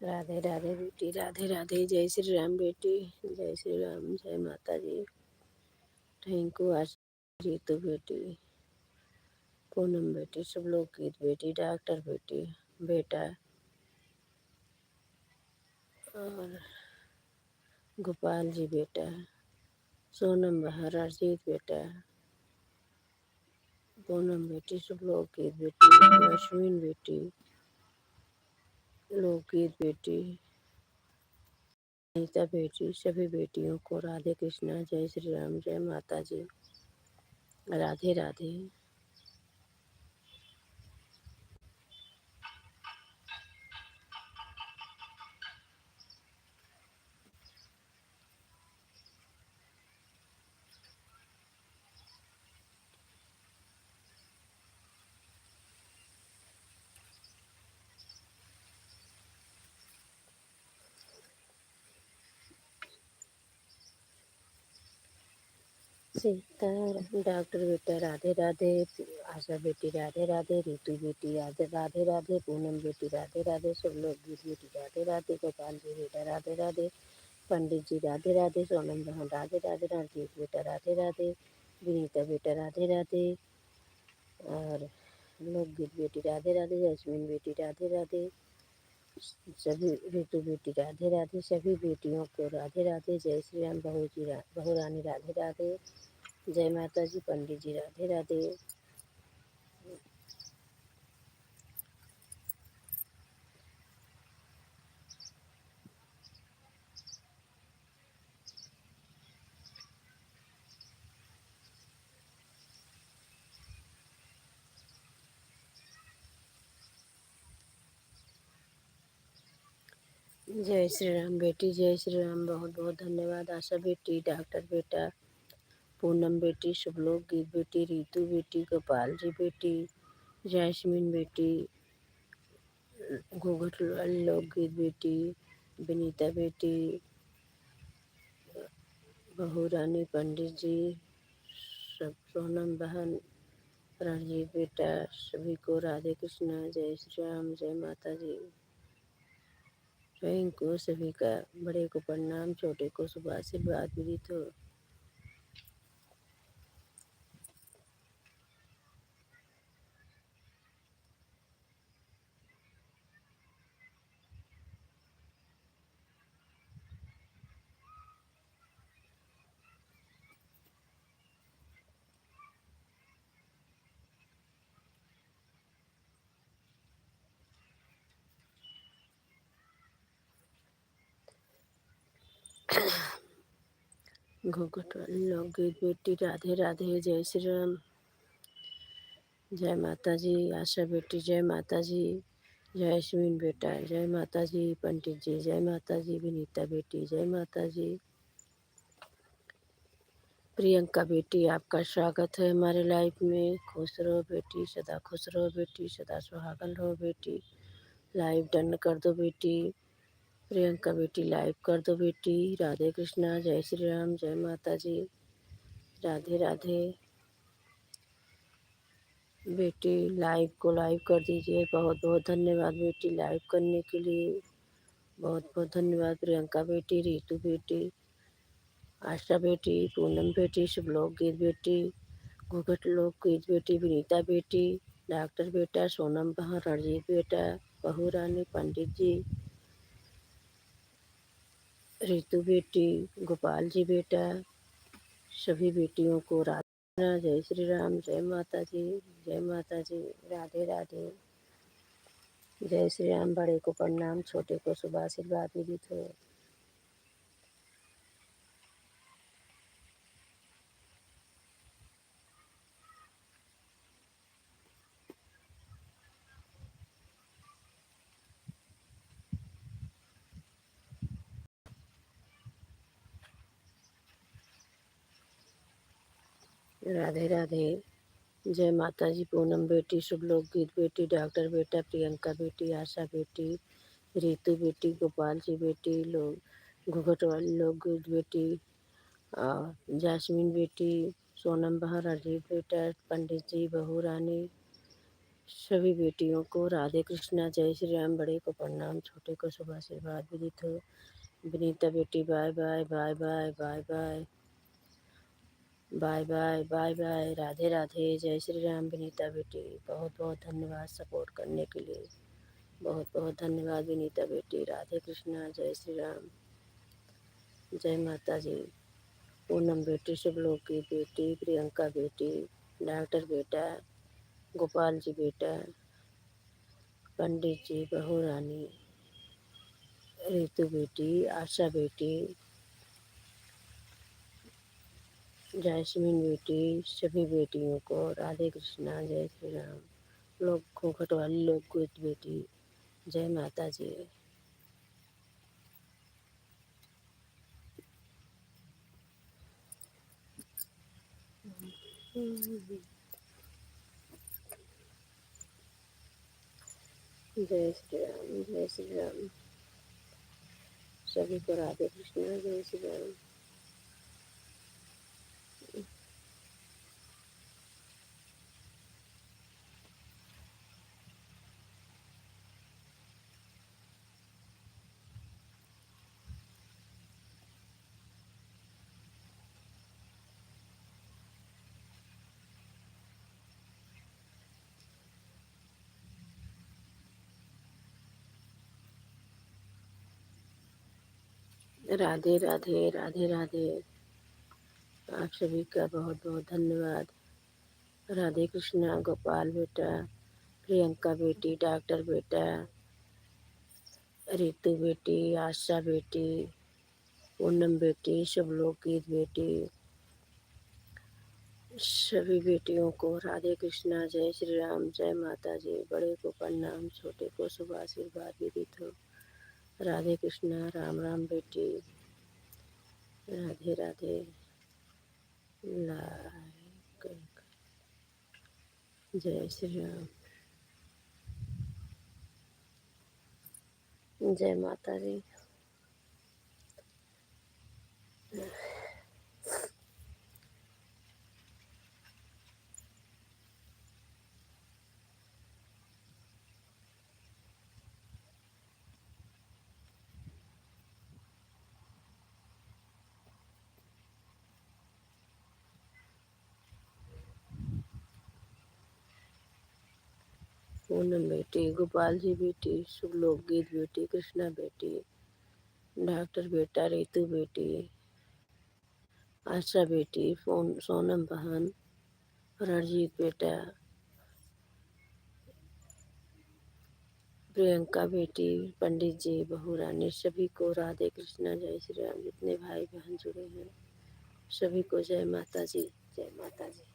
राधे राधे बेटी, राधे राधे, जय श्री राम बेटी, जय श्री राम, जय माता जी। Thank you. आज जीतू बेटी, पूनम बेटी, सब लोग गीत बेटी, डॉक्टर बेटी बेटा और गोपाल जी बेटा, सोनम बहन, अर्जित बेटा, पूनम बेटी, सब लोग गीत बेटी, अश्विन बेटी, लोकगीत बेटी, अनीता बेटी, सभी बेटियों को राधे कृष्णा, जय श्री राम, जय माता जी, राधे राधे। सीता, डॉक्टर बेटा, राधे राधे, आशा बेटी, राधे राधे, रितु बेटी, राधे राधे राधे, पूनम बेटी, राधे राधे, सब लोग गीत बेटी, राधे राधे, गोपाल जी बेटा, राधे राधे, पंडित जी, राधे राधे, सोनम बहन, राधे राधे, रणजीत बेटा, राधे राधे, विनीता बेटा, राधे राधे और लोकगीत बेटी, राधे राधे, जैस्मिन बेटी, राधे राधे, सभी रितु बेटी, राधे राधे, सभी बेटियों को राधे राधे, जय श्री राम। बहू रानी, राधे राधे, जय माता जी। पंडित जी, राधे राधे। जय श्री राम बेटी, जय श्री राम, बहुत बहुत धन्यवाद। आशा बेटी, डॉक्टर बेटा, पूनम बेटी, शुभलोक गीत बेटी, रितु बेटी, गोपाल जी बेटी, जैस्मिन बेटी, घूंघट लोक गीत बेटी, विनीता बेटी, बहू रानी, पंडित जी, सब सोनम बहन, रणजीत बेटा, सभी को राधे कृष्णा, जय श्री राम, जय माता जी। स्वयं को सभी का बड़े को प्रणाम, छोटे को शुभ आशीर्वाद विदित हो। घूंघट वाली लोग गीत बेटी, राधे राधे, जय श्री राम। जय माता जी आशा बेटी, जय माता जी, जय अश्विन बेटा, जय माता जी पंडित जी, जय माता जी विनीता बेटी, जय माता जी प्रियंका बेटी। आपका स्वागत है हमारे लाइफ में। खुश रहो बेटी, सदा खुश रहो बेटी, सदा सुहागन रहो बेटी। लाइव डन कर दो बेटी। प्रियंका बेटी लाइव कर दो बेटी। राधे कृष्णा, जय श्री राम, जय माता जी, राधे राधे। बेटी लाइव को लाइव कर दीजिए। बहुत बहुत धन्यवाद बेटी लाइव करने के लिए। बहुत बहुत धन्यवाद प्रियंका बेटी, रीतू बेटी, आशा बेटी, पूनम बेटी, शुभलोक गीत बेटी, घूघट लोक गीत बेटी, विनीता बेटी, डॉक्टर बेटा, सोनम बहन, रणजीत बेटा, बहू रानी, पंडित जी, रीतू बेटी, गोपाल जी बेटा, सभी बेटियों को राधे, जय श्री राम, जय माता जी, जय माता जी, राधे राधे। जय श्री राम। बड़े को प्रणाम, छोटे को शुभ आशीर्वाद विदित हो। राधे राधे। जय माता जी। पूनम बेटी, शुभलोक गीत बेटी, डॉक्टर बेटा, प्रियंका बेटी, आशा बेटी, रीतू बेटी, गोपाल जी बेटी, लोग घूघट वाली लोग गीत बेटी, जासमीन बेटी, सोनम बहन, अजीत बेटा, पंडित जी, बहू रानी, सभी बेटियों को राधे कृष्णा, जय श्री राम। बड़े को प्रणाम, छोटे को शुभ आशीर्वाद विदित हो। विनीता बेटी bye bye bye bye bye bye bye bye bye bye. Radhe Radhe. जय श्री राम। विनीता बेटी बहुत बहुत धन्यवाद सपोर्ट करने के लिए। बहुत बहुत धन्यवाद विनीता बेटी। राधे कृष्णा, जय श्री राम, जय माता जी। पूनम बेटी, शुभलोक की बेटी, प्रियंका बेटी, डॉक्टर बेटा, गोपाल जी बेटा, पंडित जी, बहू रानी, रीतू बेटी, आशा बेटी, जैस्मीन बेटी, सभी बेटियों को राधे कृष्णा, जय श्री राम। लोग घूंघट वाली लोग गीत बेटी, जय माता जी। जय श्री राम, जय श्री राम। सभी को राधे कृष्णा, जय श्री राम। राधे राधे, राधे राधे। आप सभी का बहुत बहुत धन्यवाद। राधे कृष्णा, गोपाल बेटा, प्रियंका बेटी, डॉक्टर बेटा, रीतू बेटी, आशा बेटी, पूनम बेटी, शुभलोक गीत बेटी, सभी बेटियों को राधे कृष्णा, जय श्री राम, जय माता जी। बड़े को प्रणाम, छोटे को शुभ आशीर्वाद विदित हो। राधे कृष्णा, राम राम बेटी, राधे राधे। लाइक, जय श्री राम, जय माता जी। पूनम बेटी, गोपाल जी बेटी, शुभलोक गीत बेटी, कृष्णा बेटी, डॉक्टर बेटा, रीतू बेटी, आशा बेटी, सोनम बहन, रणजीत बेटा, प्रियंका बेटी, पंडित जी, बहू रानी, सभी को राधे कृष्णा, जय श्री राम। जितने भाई बहन जुड़े हैं सभी को जय माता जी, जय माता जी।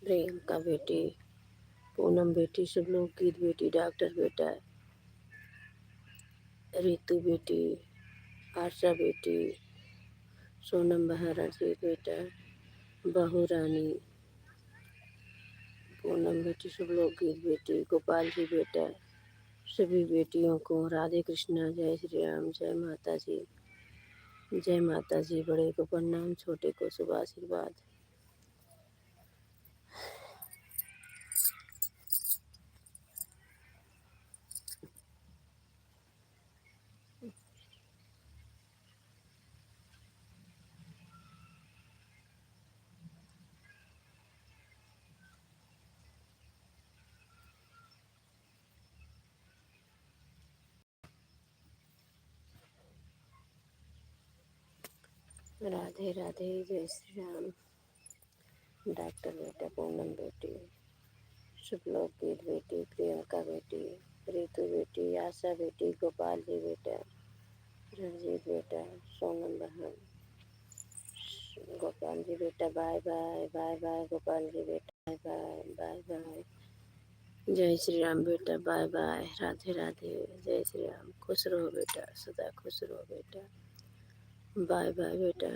प्रियंका बेटी, पूनम बेटी, शुभलोकीत बेटी, डॉक्टर बेटा, रितु बेटी, आशा बेटी, सोनम बहरा जी बेटा, बहू रानी, पूनम बेटी, शुभलोकीत बेटी, गोपाल जी बेटा, सभी बेटियों को राधे कृष्णा, जय श्री राम, जय माता जी, जय माता जी। बड़े को प्रणाम, छोटे को शुभ आशीर्वाद। राधे राधे, जय श्री राम। डॉक्टर बेटा, पूनम बेटी, शुभलोकीत बेटी, प्रियंका बेटी, रितु बेटी, आशा बेटी, गोपाल जी बेटा, रणजीत बेटा, सोनम बहन, गोपाल जी बेटा, bye bye bye bye, Gopal ji बेटा बाय बाय बाय बाय। जय श्री राम बेटा, बाय बाय, राधे राधे, जय श्री राम। खुश रहो बेटा, सदा खुश रहो बेटा, बाय बाय बेटा।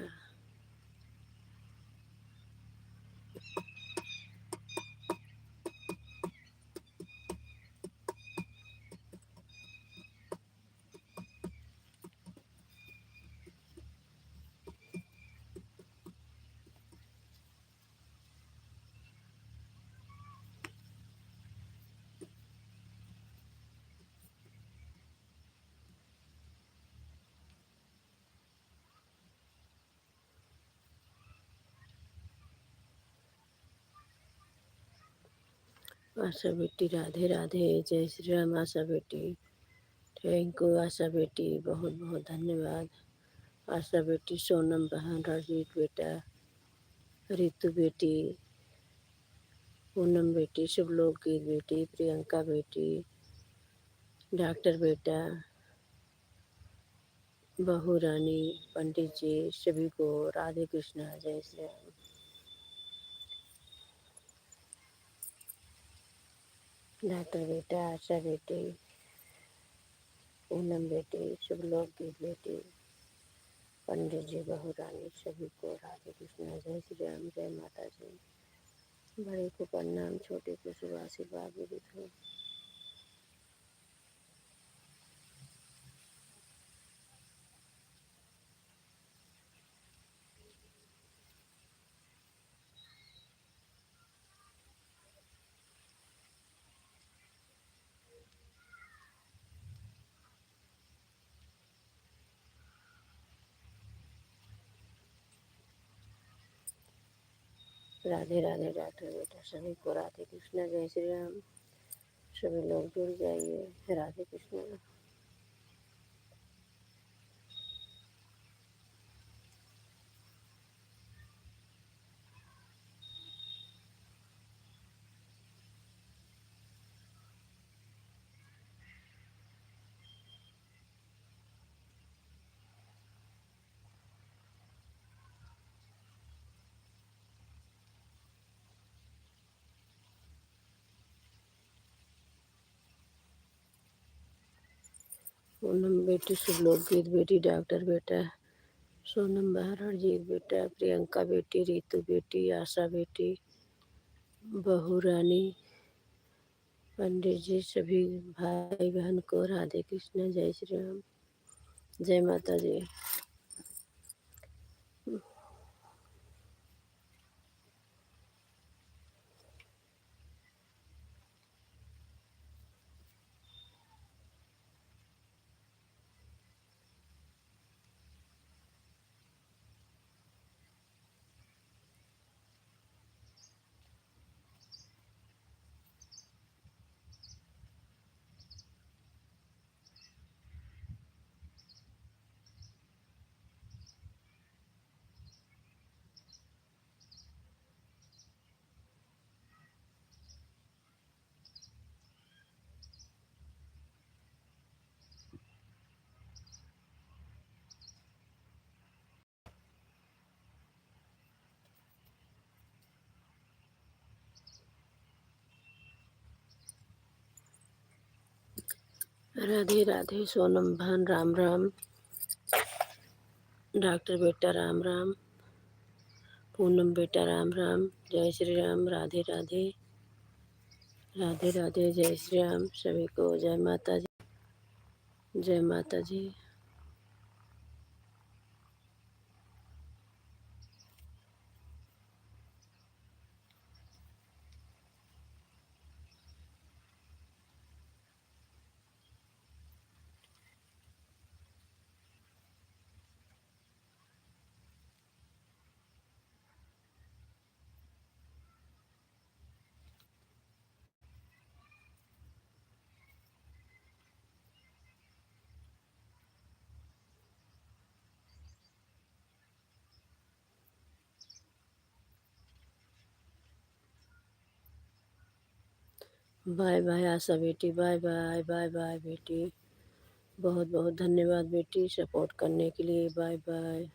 आशा बेटी, राधे राधे, जय श्री राम। आशा बेटी, थैंक यू आशा बेटी, बहुत बहुत धन्यवाद। आशा बेटी, सोनम बहन, रणजीत बेटा, रितु बेटी, पूनम बेटी, शुभलोकीत बेटी, प्रियंका बेटी, डॉक्टर बेटा, बहू रानी, पंडित जी, सभी को राधे कृष्णा, जय श्री राम। डॉक्टर बेटा, आशा बेटी, पूनम बेटी, शुभलोकीत बेटी, पंडित जी, बहू रानी, सभी को राधे कृष्णा, जय श्री राम, जय माता जी। बड़े को प्रणाम, छोटे को शुभ आशीर्वाद विदित हो। राधे राधे, डॉक्टर बेटा, सभी को राधे कृष्णा, जय श्री राम। सभी लोग जुड़ जाइए, राधे कृष्णा। पूनम बेटी, शुभलोकीत बेटी, डॉक्टर बेटा, सोनम बहन, रणजीत बेटा, प्रियंका बेटी, रितु बेटी, आशा बेटी, बहू रानी, पंडित जी, सभी भाई बहन को राधे कृष्ण, जय श्री राम, जय माता जी। राधे राधे, सोनम भान राम राम, डॉक्टर बेटा राम राम, पूनम बेटा राम राम, जय श्री राम, राधे राधे, राधे राधे, जय श्री राम, सभी को जय माता जी, जय माता जी। बाय बाय आशा बेटी, बाय बाय, बाय बाय बेटी, बहुत बहुत धन्यवाद बेटी सपोर्ट करने के लिए, बाय बाय।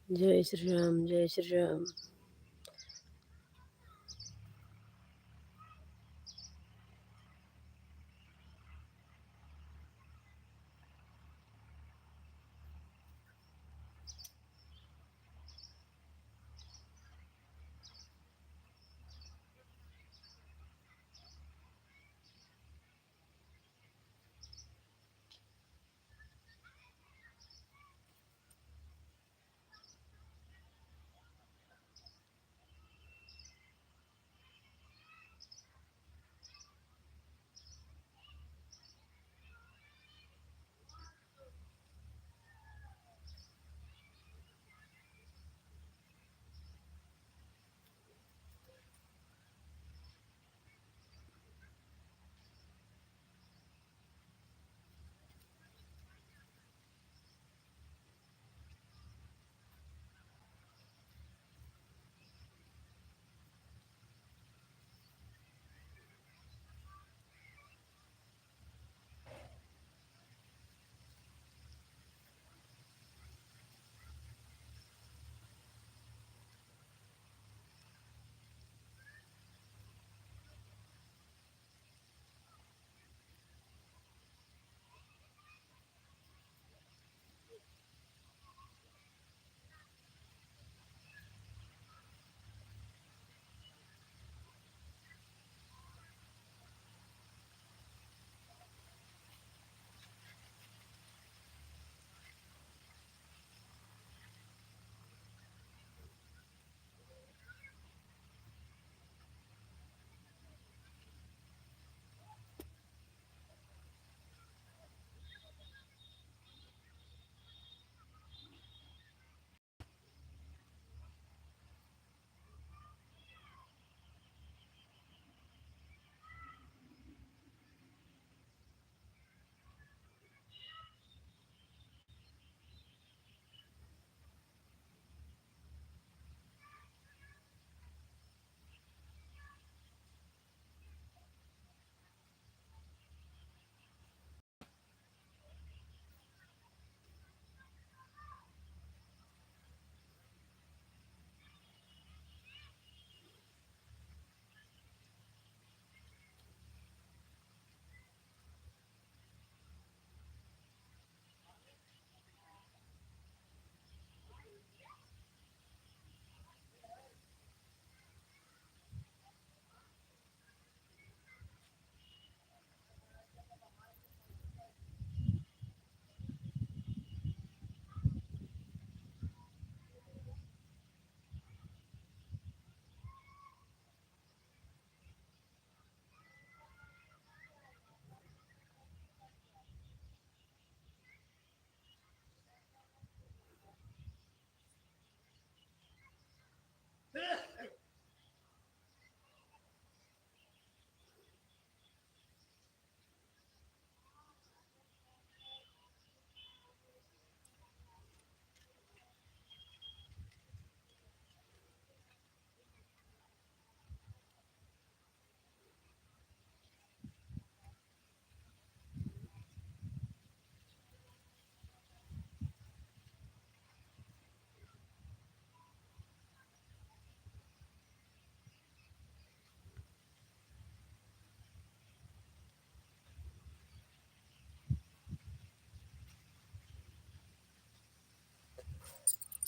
जय श्री राम, जय श्री राम।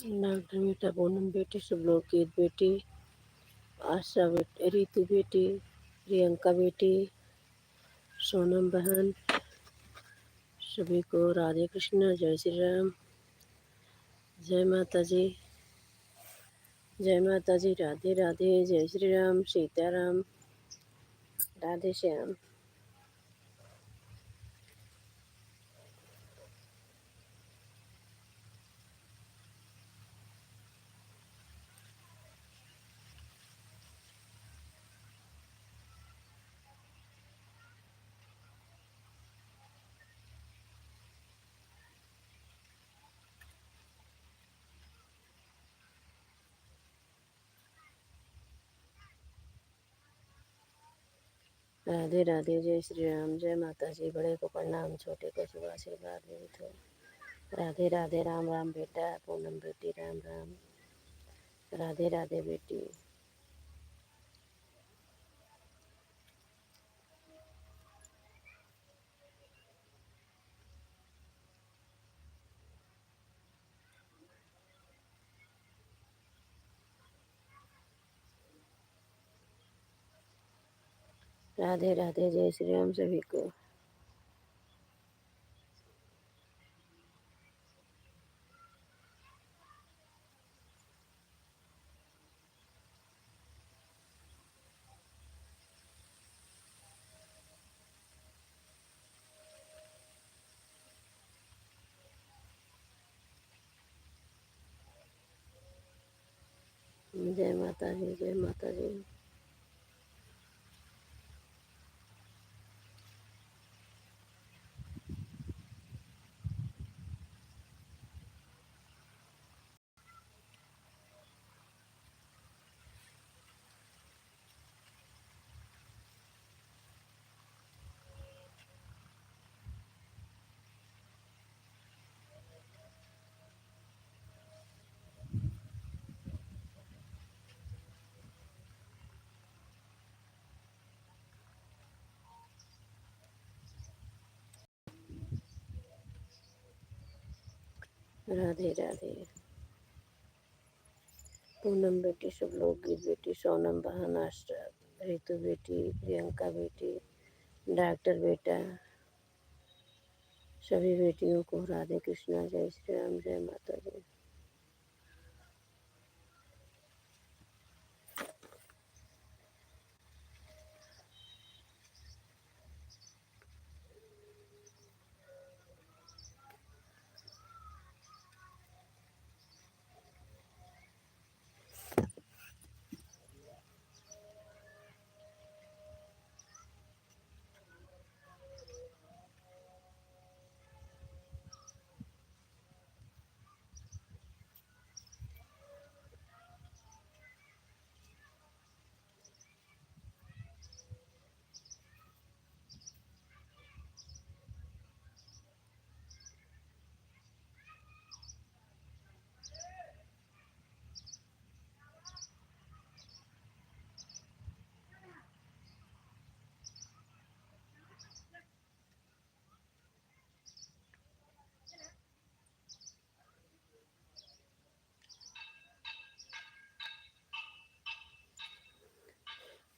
डॉक्टर बेटा, पूनम बेटी, शुभलोकीत बेटी, आशा बेटी, रितु बेटी, प्रियंका बेटी, सोनम बहन, सभी को राधे कृष्ण, जय श्री राम, जय माता जी, जय माता जी, राधे राधे, जय श्री राम, सीताराम, राधे श्याम। राधे राधे, जय श्री राम, जय माता जी। बड़े को प्रणाम, छोटे को शुभ आशीर्वाद मिलते हो। राधे राधे, राम राम बेटा, पूनम बेटी, राम राम, राधे राधे बेटी। राधे राधे, जय श्री राम सभी को। जय माता जी, जय माता जी। राधे राधे। पूनम बेटी, शुभलोकीत बेटी, सोनम बहन, आशा, रितु बेटी, प्रियंका बेटी, डॉक्टर बेटा, सभी बेटियों को राधे कृष्णा, जय श्री राम, जय माता जी।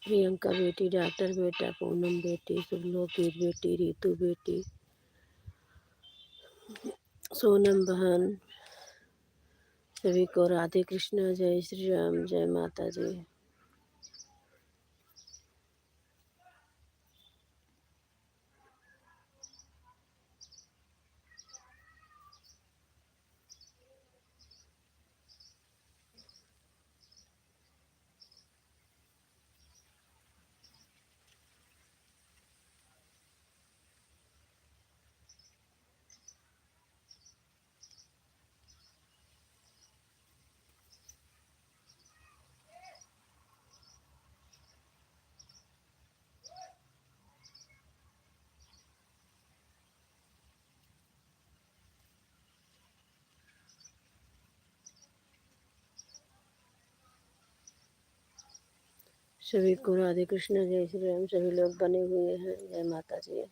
प्रियंका बेटी, डॉक्टर बेटा, पूनम बेटी, शुभलोकीत बेटी, रितु बेटी, सोनम बहन, सभी को राधे कृष्णा, जय श्री राम, जय माता जी। सभी को राधे कृष्ण, जय श्री राम। सभी लोग बने हुए हैं, जय माता जी।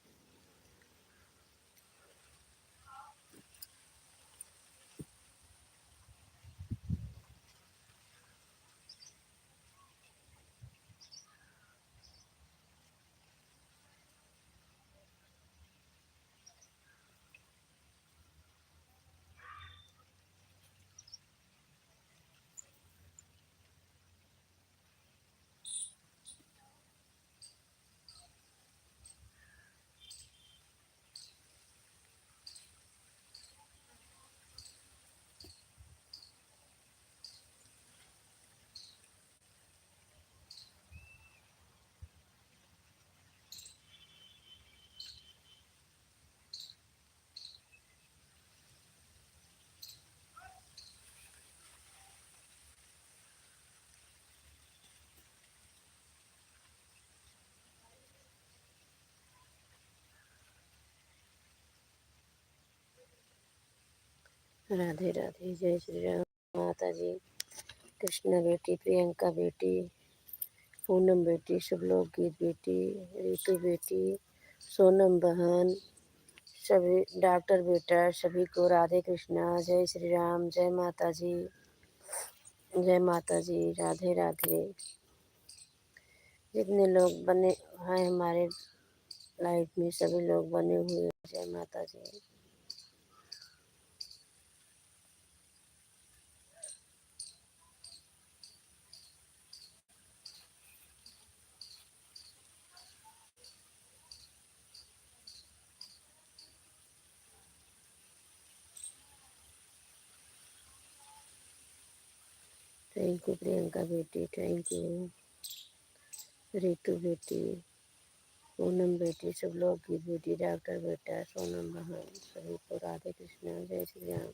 राधे राधे। जय श्री राम। माता जी, कृष्णा बेटी, प्रियंका बेटी, पूनम बेटी, शुभलोक गीत बेटी, रितु बेटी, सोनम बहन, सभी डॉक्टर बेटा, सभी को राधे कृष्णा। जय श्री राम। जय माता जी। जय माता जी। राधे राधे। जितने लोग बने हैं हमारे लाइफ में, सभी लोग बने हुए हैं। जय माता जी। थैंक यू प्रियंका बेटी, थैंक यू रितु बेटी, पूनम बेटी, सब लोग की बेटी, डॉक्टर बेटा, सोनम बहन, सभी को राधे कृष्णा। जय श्री राम।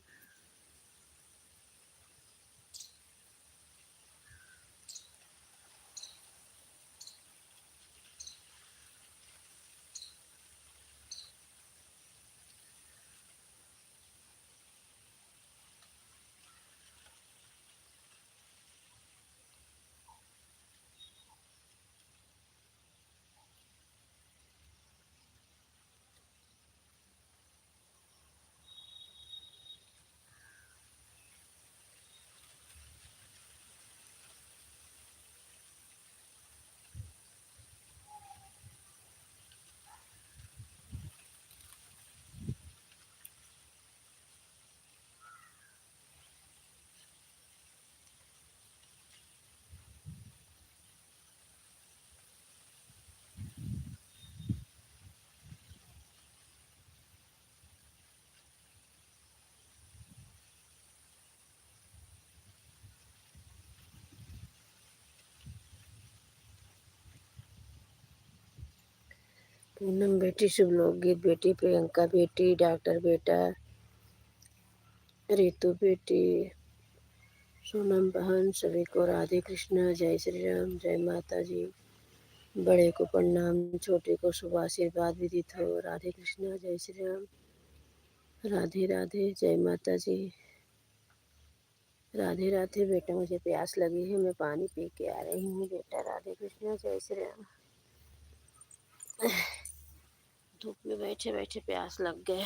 पूनम बेटी, शुभ लोक गीत बेटी, प्रियंका बेटी, डॉक्टर बेटा, रितु बेटी, सोनम बहन, सभी को राधे कृष्णा। जय श्री राम। जय माता जी। बड़े को प्रणाम, छोटे को शुभ आशीर्वाद विदित हो। राधे कृष्णा। जय श्री राम। राधे राधे। जय माता जी। राधे राधे। बेटा मुझे प्यास लगी है, मैं पानी पी के आ रही हूँ बेटा। राधे कृष्णा। जय श्री राम। धूप में बैठे बैठे प्यास लग गए।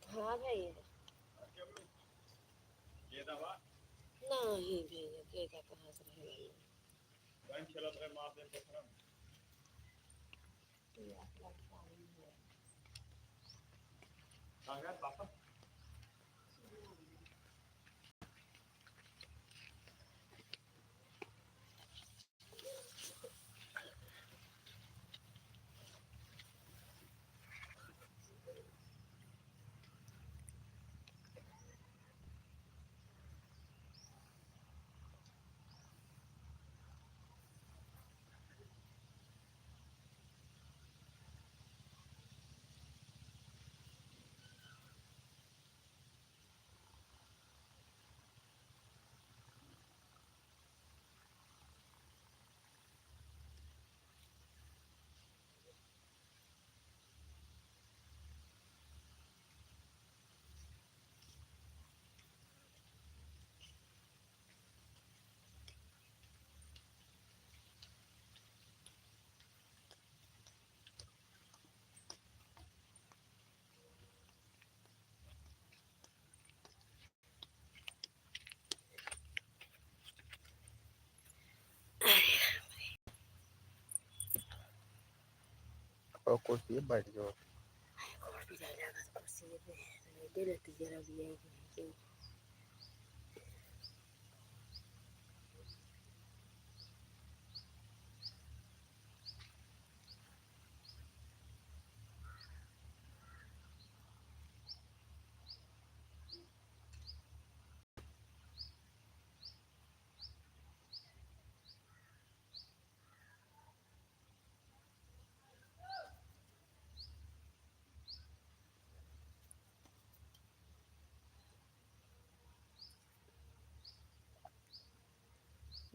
हाँ भैया, नहीं भैया, गेदा कहाँ से रहेगा। और कुर्सी बैठ जाओ। और भी जाएगा कुर्सी पे बैठे रहती जरा भी है।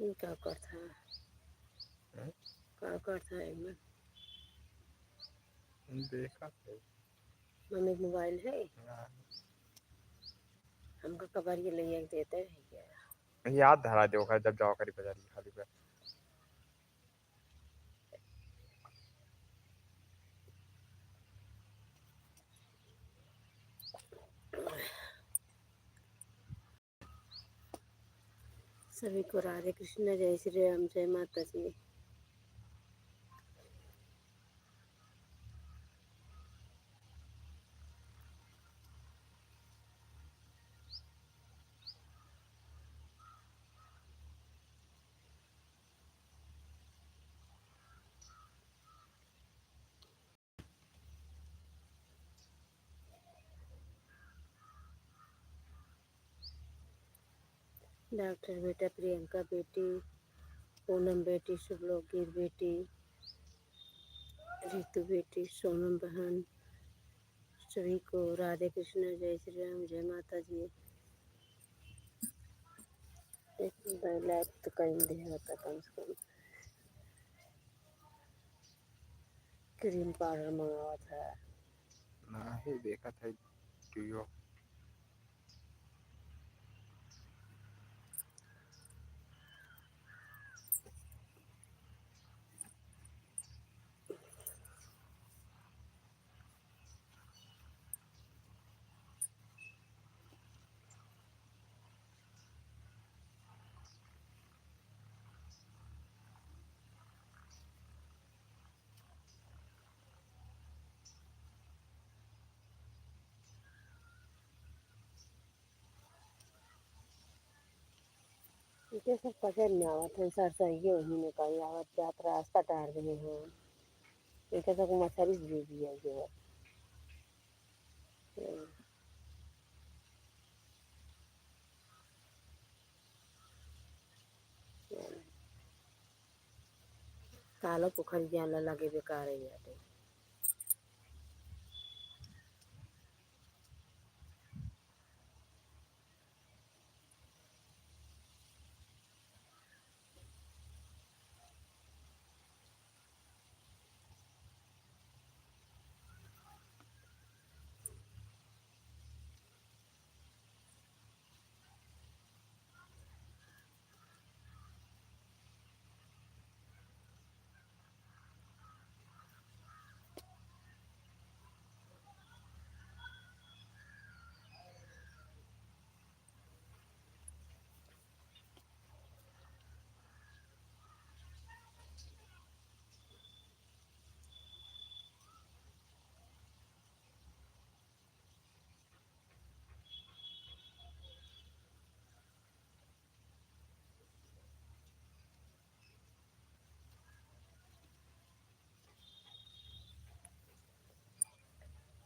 क्या करता है? क्या करता है मैं? देखा थे। मम्मी के मोबाइल है, हाँ। हमका कबर ये ले देते हैं क्या? याद धरा दो जब जाओ करी बाजारी खाली पे। सभी को राधे कृष्ण, जय श्री राम, जय माता जी। डॉक्टर बेटा, प्रियंका बेटी, पूनम बेटी, शुभलोकीर बेटी, रितु बेटी, सोनम बहन, सभी को राधे कृष्ण, जय श्री राम, जय माता जी। एक लाइक तो कहीं दे होता कम से कम। क्रीम पाउडर मंगावा था। नहीं देखा था टीओ। इनके सब पकड़ में आवत है, सरसइये वही में कहीं आवत जात रास्ता टार रहे हैं। इनके सब मछली भी है जो कालो पोखरी जाला लगे बेकार है यार।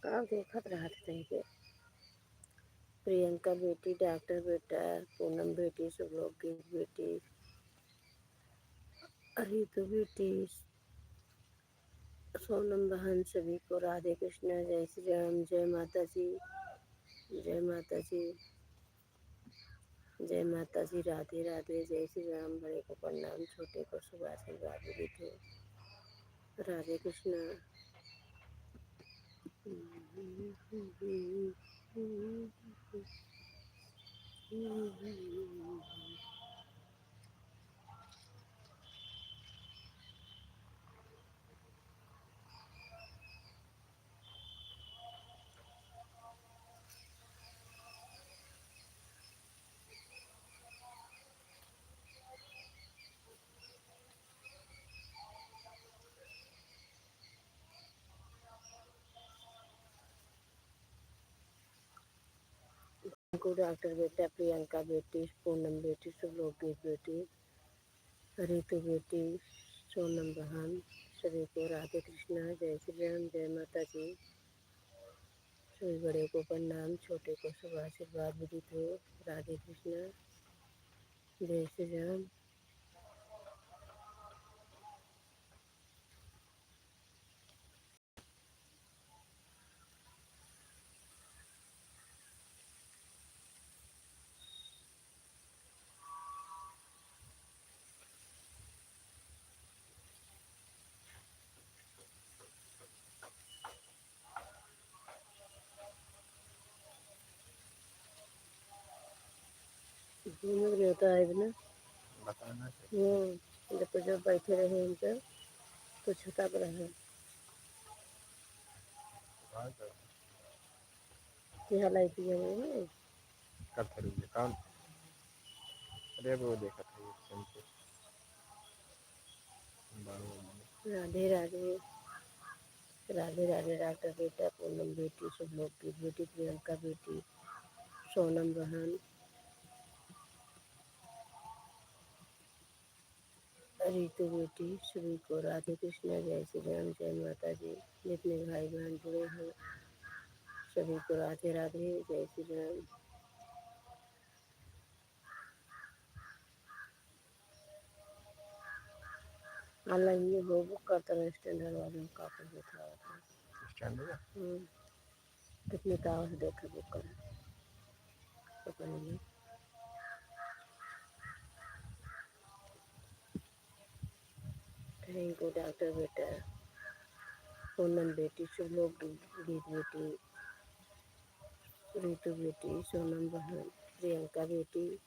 का देखत रहत थे के प्रियंका बेटी, डॉक्टर बेटा, पूनम बेटी, शुभलोकी बेटी, रितु बेटी, सोनम बहन, सभी को राधे कृष्ण, जय श्री राम, जय माता जी, जय माता जी, जय माता जी, राधे राधे, जय श्री राम। बड़े को प्रणाम, छोटे को शुभ आशीर्वाद देते। राधे कृष्ण। को डॉक्टर बेटा, प्रियंका बेटी, पूनम बेटी, शुभलोकी बेटी, रितु बेटी, सोनम बहन, सभी को राधे कृष्णा, जय श्री राम, जय माता जी। सभी बड़े को प्रणाम, छोटे को शुभ आशीर्वाद विदित हो। राधे कृष्णा, जय श्री राम। नहीं होता है ना, बताना चाहिए। जब बैठे रहे हम सब तो छता पर रहे यहाँ लाइट है कब करेंगे काम? अरे वो देखा था ये शैम्पू। राधे राधे राधे राधे डॉक्टर बेटा, पूनम बेटी, शुभ लोग की बेटी, प्रियंका बेटी, सोनम बहन, रीतु बेटी, सभी को राधे कृष्णा, जय श्री राम, जय माता दी। जितने भाई बहन जुड़े हैं सभी को राधे राधे, जय श्री राम। ऑनलाइन ये वो बुक करता है स्टैंडर्ड वाले का काफी दिखा था स्टैंडर्ड कितने ताव से देखा बुक कर पता नहीं। थैंक यू डॉक्टर बेटा, पूनम बेटी, शुभ लोग गीत बेटी, रीतु बेटी, सोनम बहन, प्रियंका बेटी,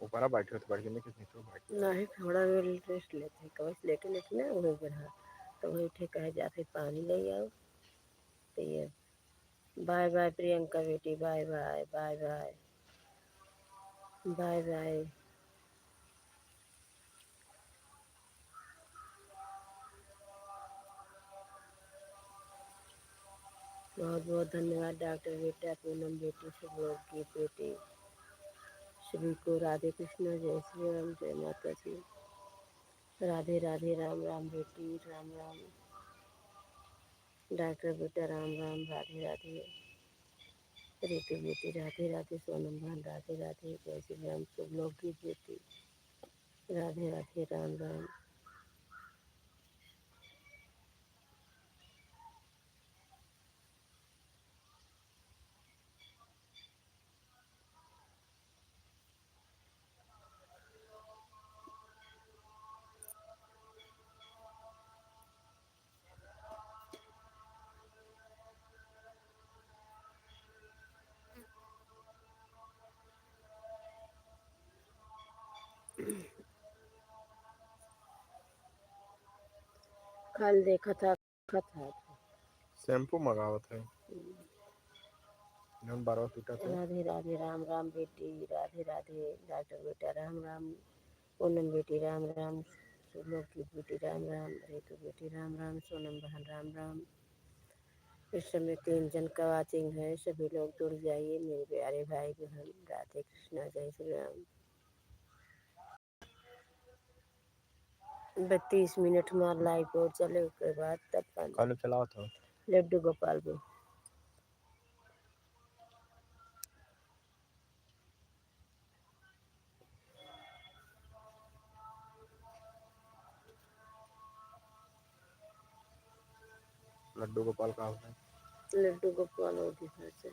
ऊपर बैठे हो तो बैठ नहीं किसी तो बैठ नहीं थोड़ा वेल रेस्ट लेते कभी लेटे लेटे ना वही बढ़ा तो वही ठेका है जाके पानी ले आओ तो ये बाय बाय प्रियंका बेटी, bye bye bye bye bye bye. बहुत बहुत धन्यवाद डॉक्टर बेटा, पूनम बेटी, शुभ लोग की बेटी, सभी को राधे कृष्ण, जय श्री राम, जय माता जी। राधे राधे, राम राम बेटी, राम राम डॉक्टर बेटा, राम राम, राधे राधे रीतु बेटी, राधे राधे सोनम बहन, राधे राधे, जय श्री राम, शुभ लोग की बेटी, राधे राधे, राम राम। कल देखा था शैम्पू मंगावा था नन बारवा टूटा था। राधे राधे, राम राम बेटी, राधे राधे डॉक्टर बेटा, राम राम पूनम बेटी, राम राम लोग की बेटी, राम राम रीतु बेटी, राम राम सोनम बहन, राम राम। इस समय 3 जन का वाचिंग है, सभी लोग जुड़ जाइए मेरे प्यारे भाई बहन। राधे कृष्णा, जय श्री राम। 32 मिनट हमारा लाइव और चले उसके बाद तब कल चलाओ था लड्डू गोपाल को लड्डू गोपाल का होता है। लड्डू गोपाल और दिखा से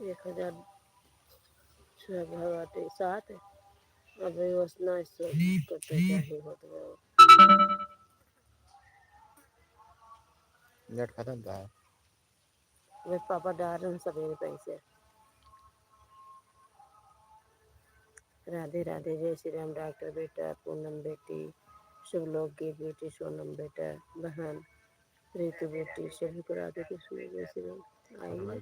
1007 अभी वसना करते चाहिए होता नेट खत्म था। वे पापा डाल रहे हैं सवेरे पैसे। राधे राधे, जय श्री राम डॉक्टर बेटा, पूनम बेटी, शुभ लोग की बेटी, सोनम बेटा बहन, रीतु बेटी, सभी को राधे कृष्ण, जय श्री राम। आइए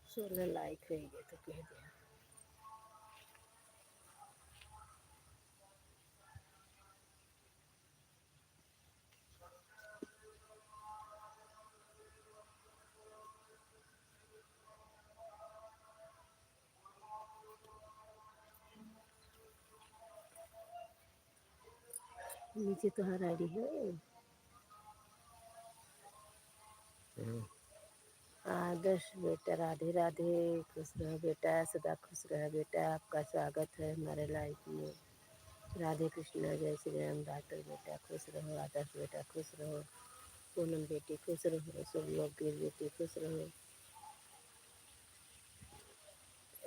सोलह लाइक है ये तो कह दिया। नीचे तो हर आईडी है। आदर्श बेटा, राधे राधे, खुश रहो बेटा, सदा खुश रहो बेटा, आपका स्वागत है हमारे लाइफ में। राधे कृष्णा, जय श्री राम। डॉक्टर बेटा खुश रहो, आदर्श बेटा खुश रहो, पूनम बेटी खुश रहो, सब लोग की बेटी खुश रहो।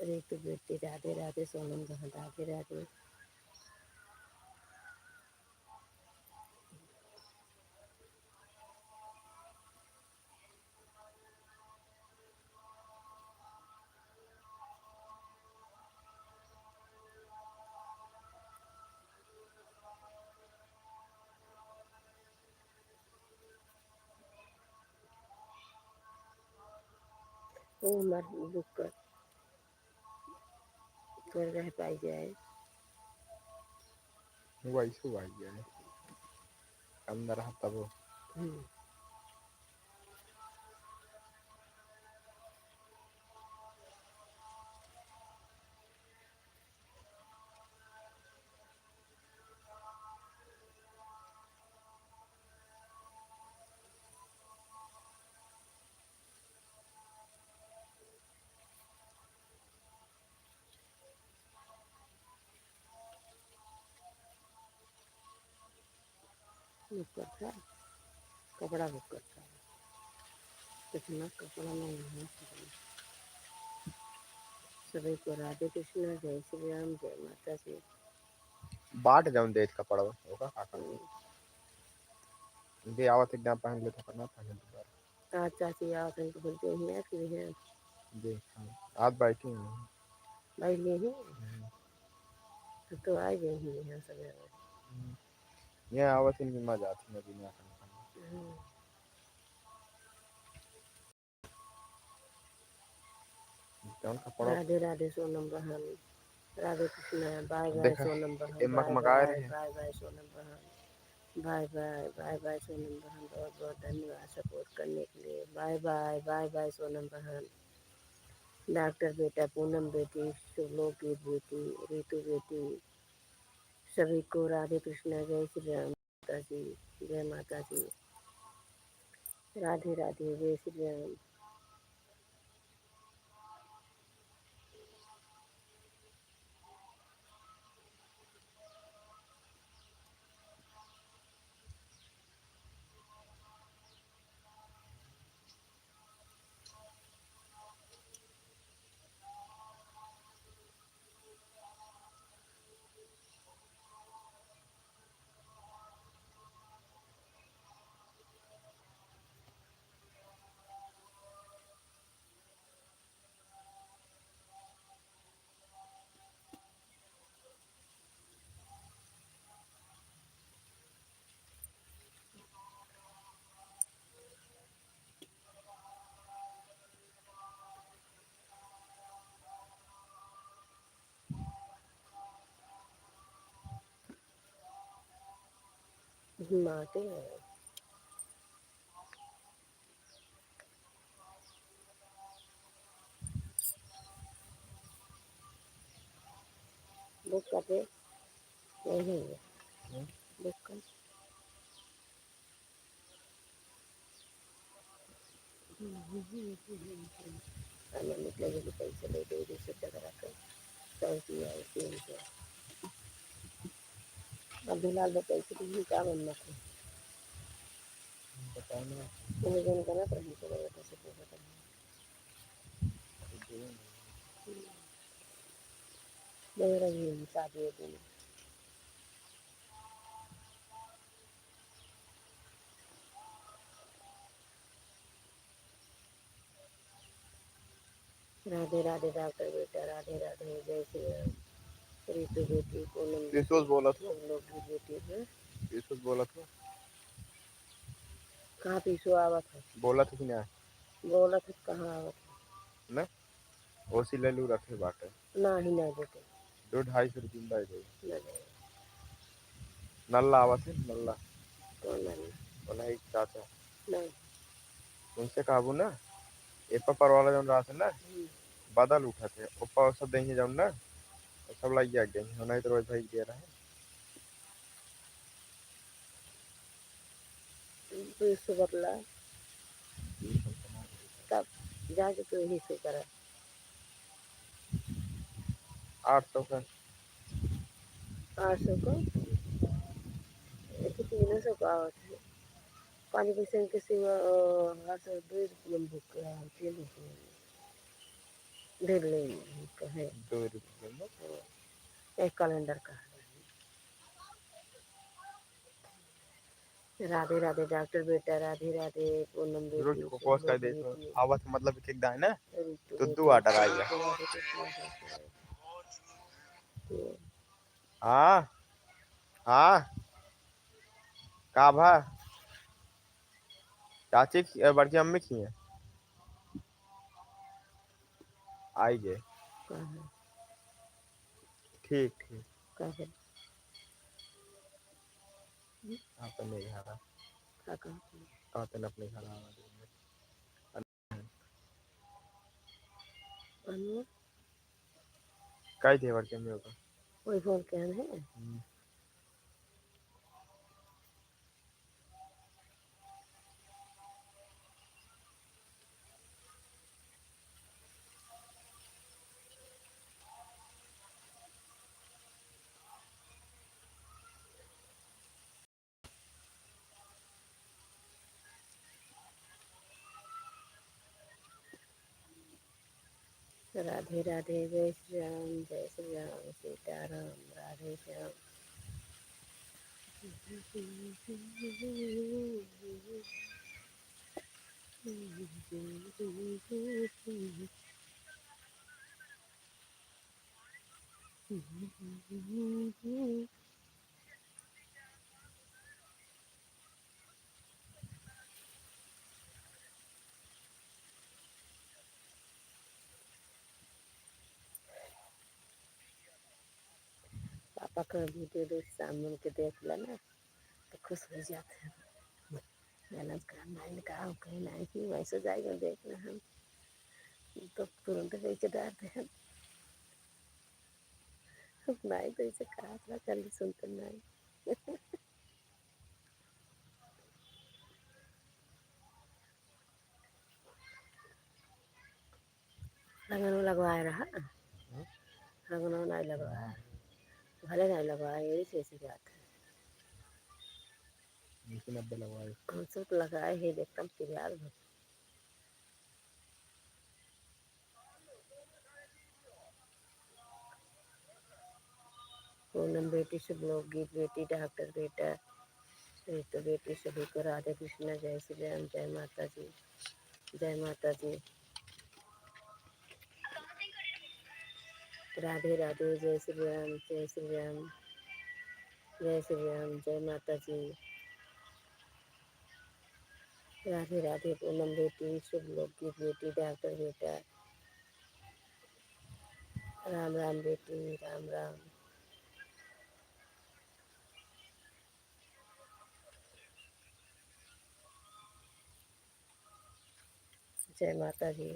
रितु बेटी राधे राधे, सोनम बहन राधे राधे। उमर बुक कर रह पाई जाए। वैसे भाई है अंदर आता वो बुक करता है, कपड़ा बुक करता है, कितना कपड़ा नहीं है। सभी को राधे कृष्णा, जय श्री राम, जय माता दी। बाट जाऊं देख कपड़ा होगा काका दे आवत एकदम पहन ले तो करना पहन दोबारा। आज चाची आओ तो इनको बोलते हैं कि हैं देख आज बैठी हूँ भाई ले ही तो आ गए ही यहाँ सवेरे। ये आवत इनकी मजा आती है दुनिया का कौन कपड़ा राधे राधे सोनम बहन, राधे कृष्णा, बाय बाय देखा सोनम बहन, ये बाय मगमगाए बाय रहे हैं बाय बाय सोनम बहन, bye bye bye bye Sonam बहन। बहुत बहुत धन्यवाद सपोर्ट करने के लिए। Bye bye bye bye Sonam बहन। डॉक्टर बेटा, पूनम बेटी, शुभलोकी बेटी, रितु बेटी, सभी को राधे कृष्णा, जय श्री राम, माता जी, जय माता जी, राधे राधे, जय श्री राम। माते हैं बुक करते नहीं है बुक कर हमें निकलेगी कि पैसे ले देगी से टकरा कर 100 रुपया 300। अब बिलाल में पैसे की क्या बनना था उन्हें जन करना तो हमको लगा कैसे पैसा करना दे रही है शादी है दिन। राधे राधे डॉक्टर बेटा, राधे राधे, जय श्री राम। रितु बेटी, पूनम पीसूस बोला था सब लोग की बेटी है। पीसूस बोला था कहाँ पीछू आवत है बोला था कि ना बोला था कहाँ आवत ना ओसी ले लू रखे बाटे है ना ही नहीं देते 200-250 रुपये दे दे ना दे नल्ला आवत है नल्ला तो नहीं बोला एक चाचा नहीं उनसे काबू ना एप्पा पर वाला जौन रहा था ना बादल उठा थे ओप्पा सब देंगे जौन ना सब लग गया गए नहीं तो रोज भाई दे रहा है तू इससे बदला तब जाके तू यही से करा 800 का 800 को 300 का आवत है 5 पैसे के सिवा 800 2 रुपये में बुक करा 3 रुपये ढेर ले है 2 रुपये में एक कैलेंडर का राधे राधे डॉक्टर बेटा राधे राधे पूनम रोज बेटी को सब कोस कर लोग दे तो बेटी आवत मतलब एक दाना ऋतु तो 2 बेटी आटा आ राधे गया राधे कृष्ण हाँ हाँ का भा चाची बड़की अम्मी की है आई जे ठीक ठीक कहे आप नहीं खा रहा कहते अपने घर आ अनु कई थे बड़की अम्मी होगा वही फोन क्या है राधे राधे जय श्री राम सीताराम राधे श्याम पापा का वीडियो रोज सामने के देख लेना तो खुश हो जाते हैं बैलेंस करना इनका कहीं नहीं कि मैसेज आएगा देखना हम तो तुरंत नीचे डालते हैं नहीं तो इसे कहा था जल्दी सुनते नहीं लगन लगवाया रहा लगन नहीं लगवाया भले नहीं लगवाया यही से ऐसी बात है 90 लगवाए हम सब लगाए ही एकदम तैयार हो पूनम बेटी सब लोग गीत बेटी डॉक्टर बेटा ऋतु बेटी सभी को राधे कृष्ण जय श्री राम जय माता जी जय माता जी राधे राधे जय श्री राम जय श्री राम जय श्री राम जय माता जी राधे राधे पूनम बेटी शुभ लोग की बेटी डॉक्टर बेटा राम राम बेटी राम राम जय माता जी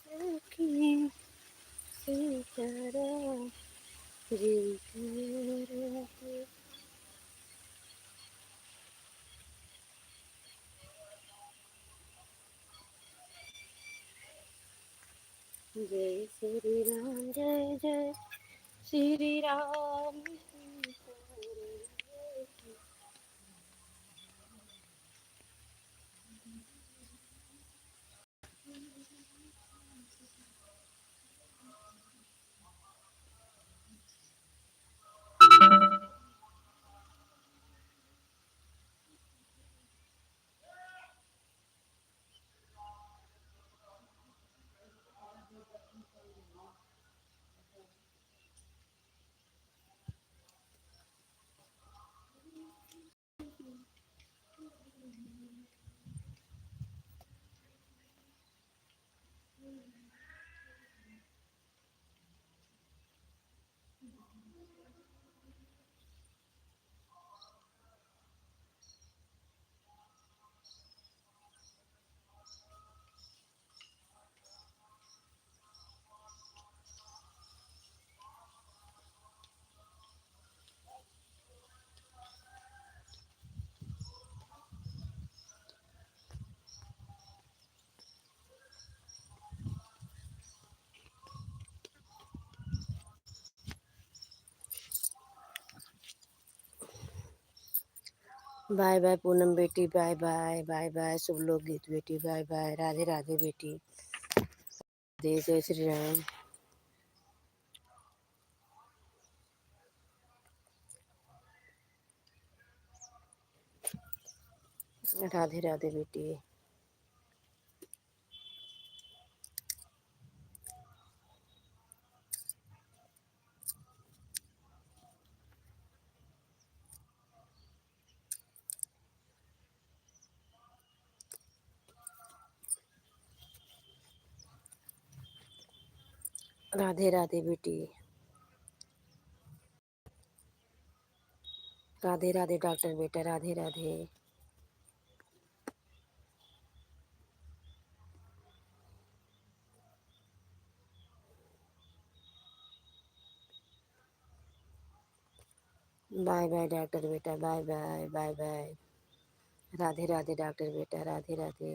सखी सीताराम जय श्री राम जय जय श्री राम बाय बाय पूनम बेटी, बाय बाय, बाय बाय शुभ लोकगीत बेटी, बाय बाय, राधे राधे बेटी, जय श्री राम। राधे राधे बेटी। राधे राधे बेटी। राधे राधे डॉक्टर बेटा, Radhe Radhe. Bye bye doctor बेटा, bye bye, bye bye. Radhe Radhe doctor बेटा, राधे राधे।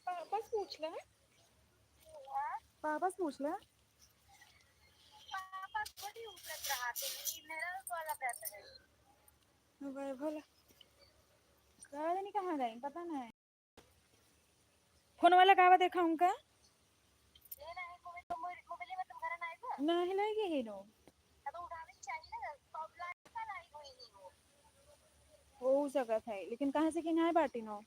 पापाच पूछला है, पापाच पूछला भोला कहा नहीं, कहाँ गए पता नहीं। फोन वाला कावा देखा उनका नहीं लगे ही नो हो सकत है, लेकिन कहाँ से कि नहीं बाटी नो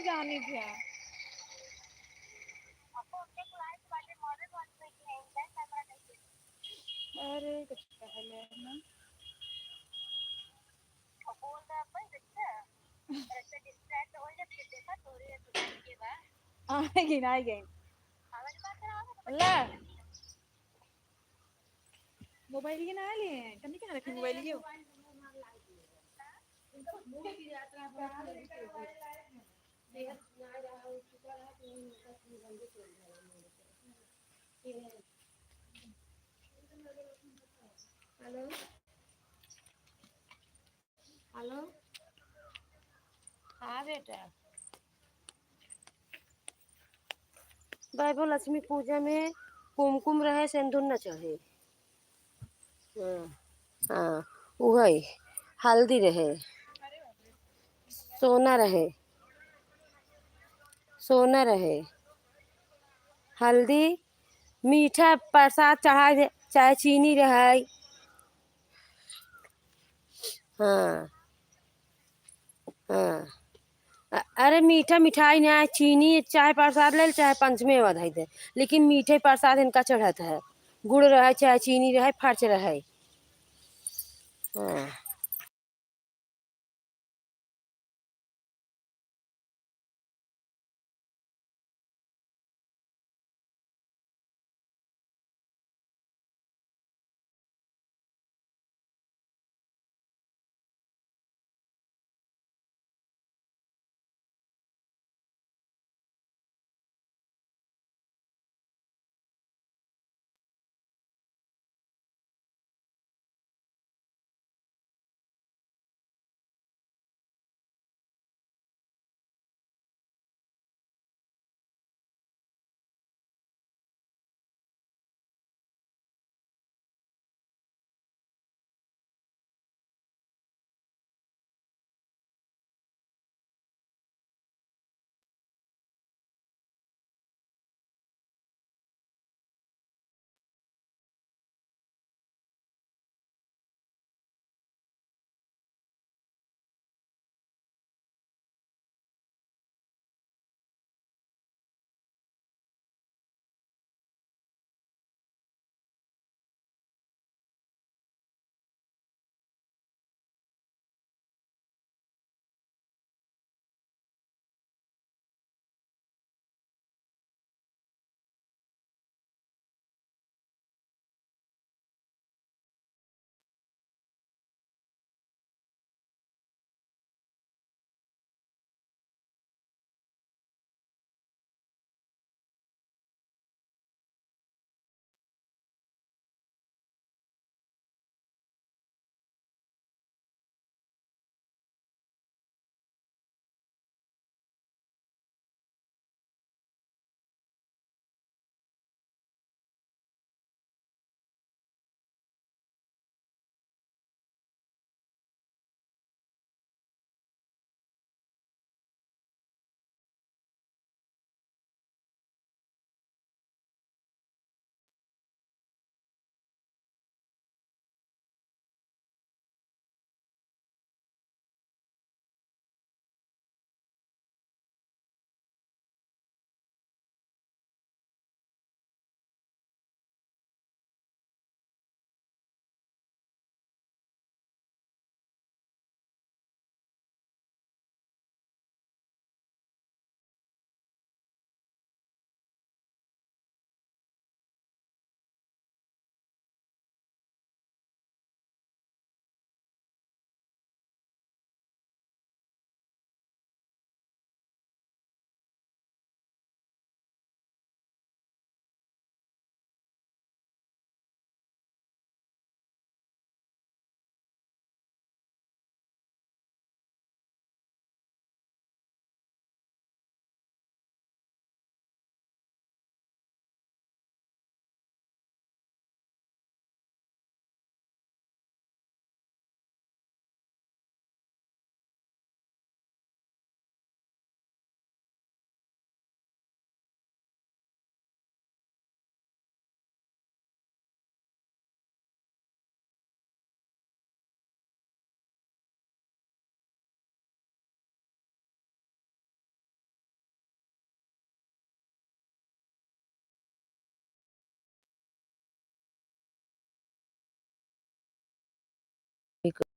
जानी थी अरे कुछ पहले ना आएगी ना आएगी अल्लाह मोबाइल के ना लिए कभी कहाँ रखे मोबाइल के हेलो हेलो हाँ बेटा, वैभव लक्ष्मी पूजा में कुमकुम रहे सिंदूर न चढ़े। हाँ हाँ वही हल्दी रहे, सोना रहे, सोना रहे, हल्दी, मीठा प्रसाद चढ़ा दे, चाहे चीनी रहे। हाँ हाँ अरे मीठा मिठाई ना चीनी चाहे प्रसाद ले चाहे पंचमे बधाई दे, लेकिन मीठे प्रसाद इनका चढ़त है, गुड़ रहे चाहे चीनी रहे फर्च रहे। हाँ।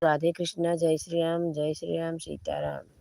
राधे कृष्णा, जय श्री राम, सीताराम।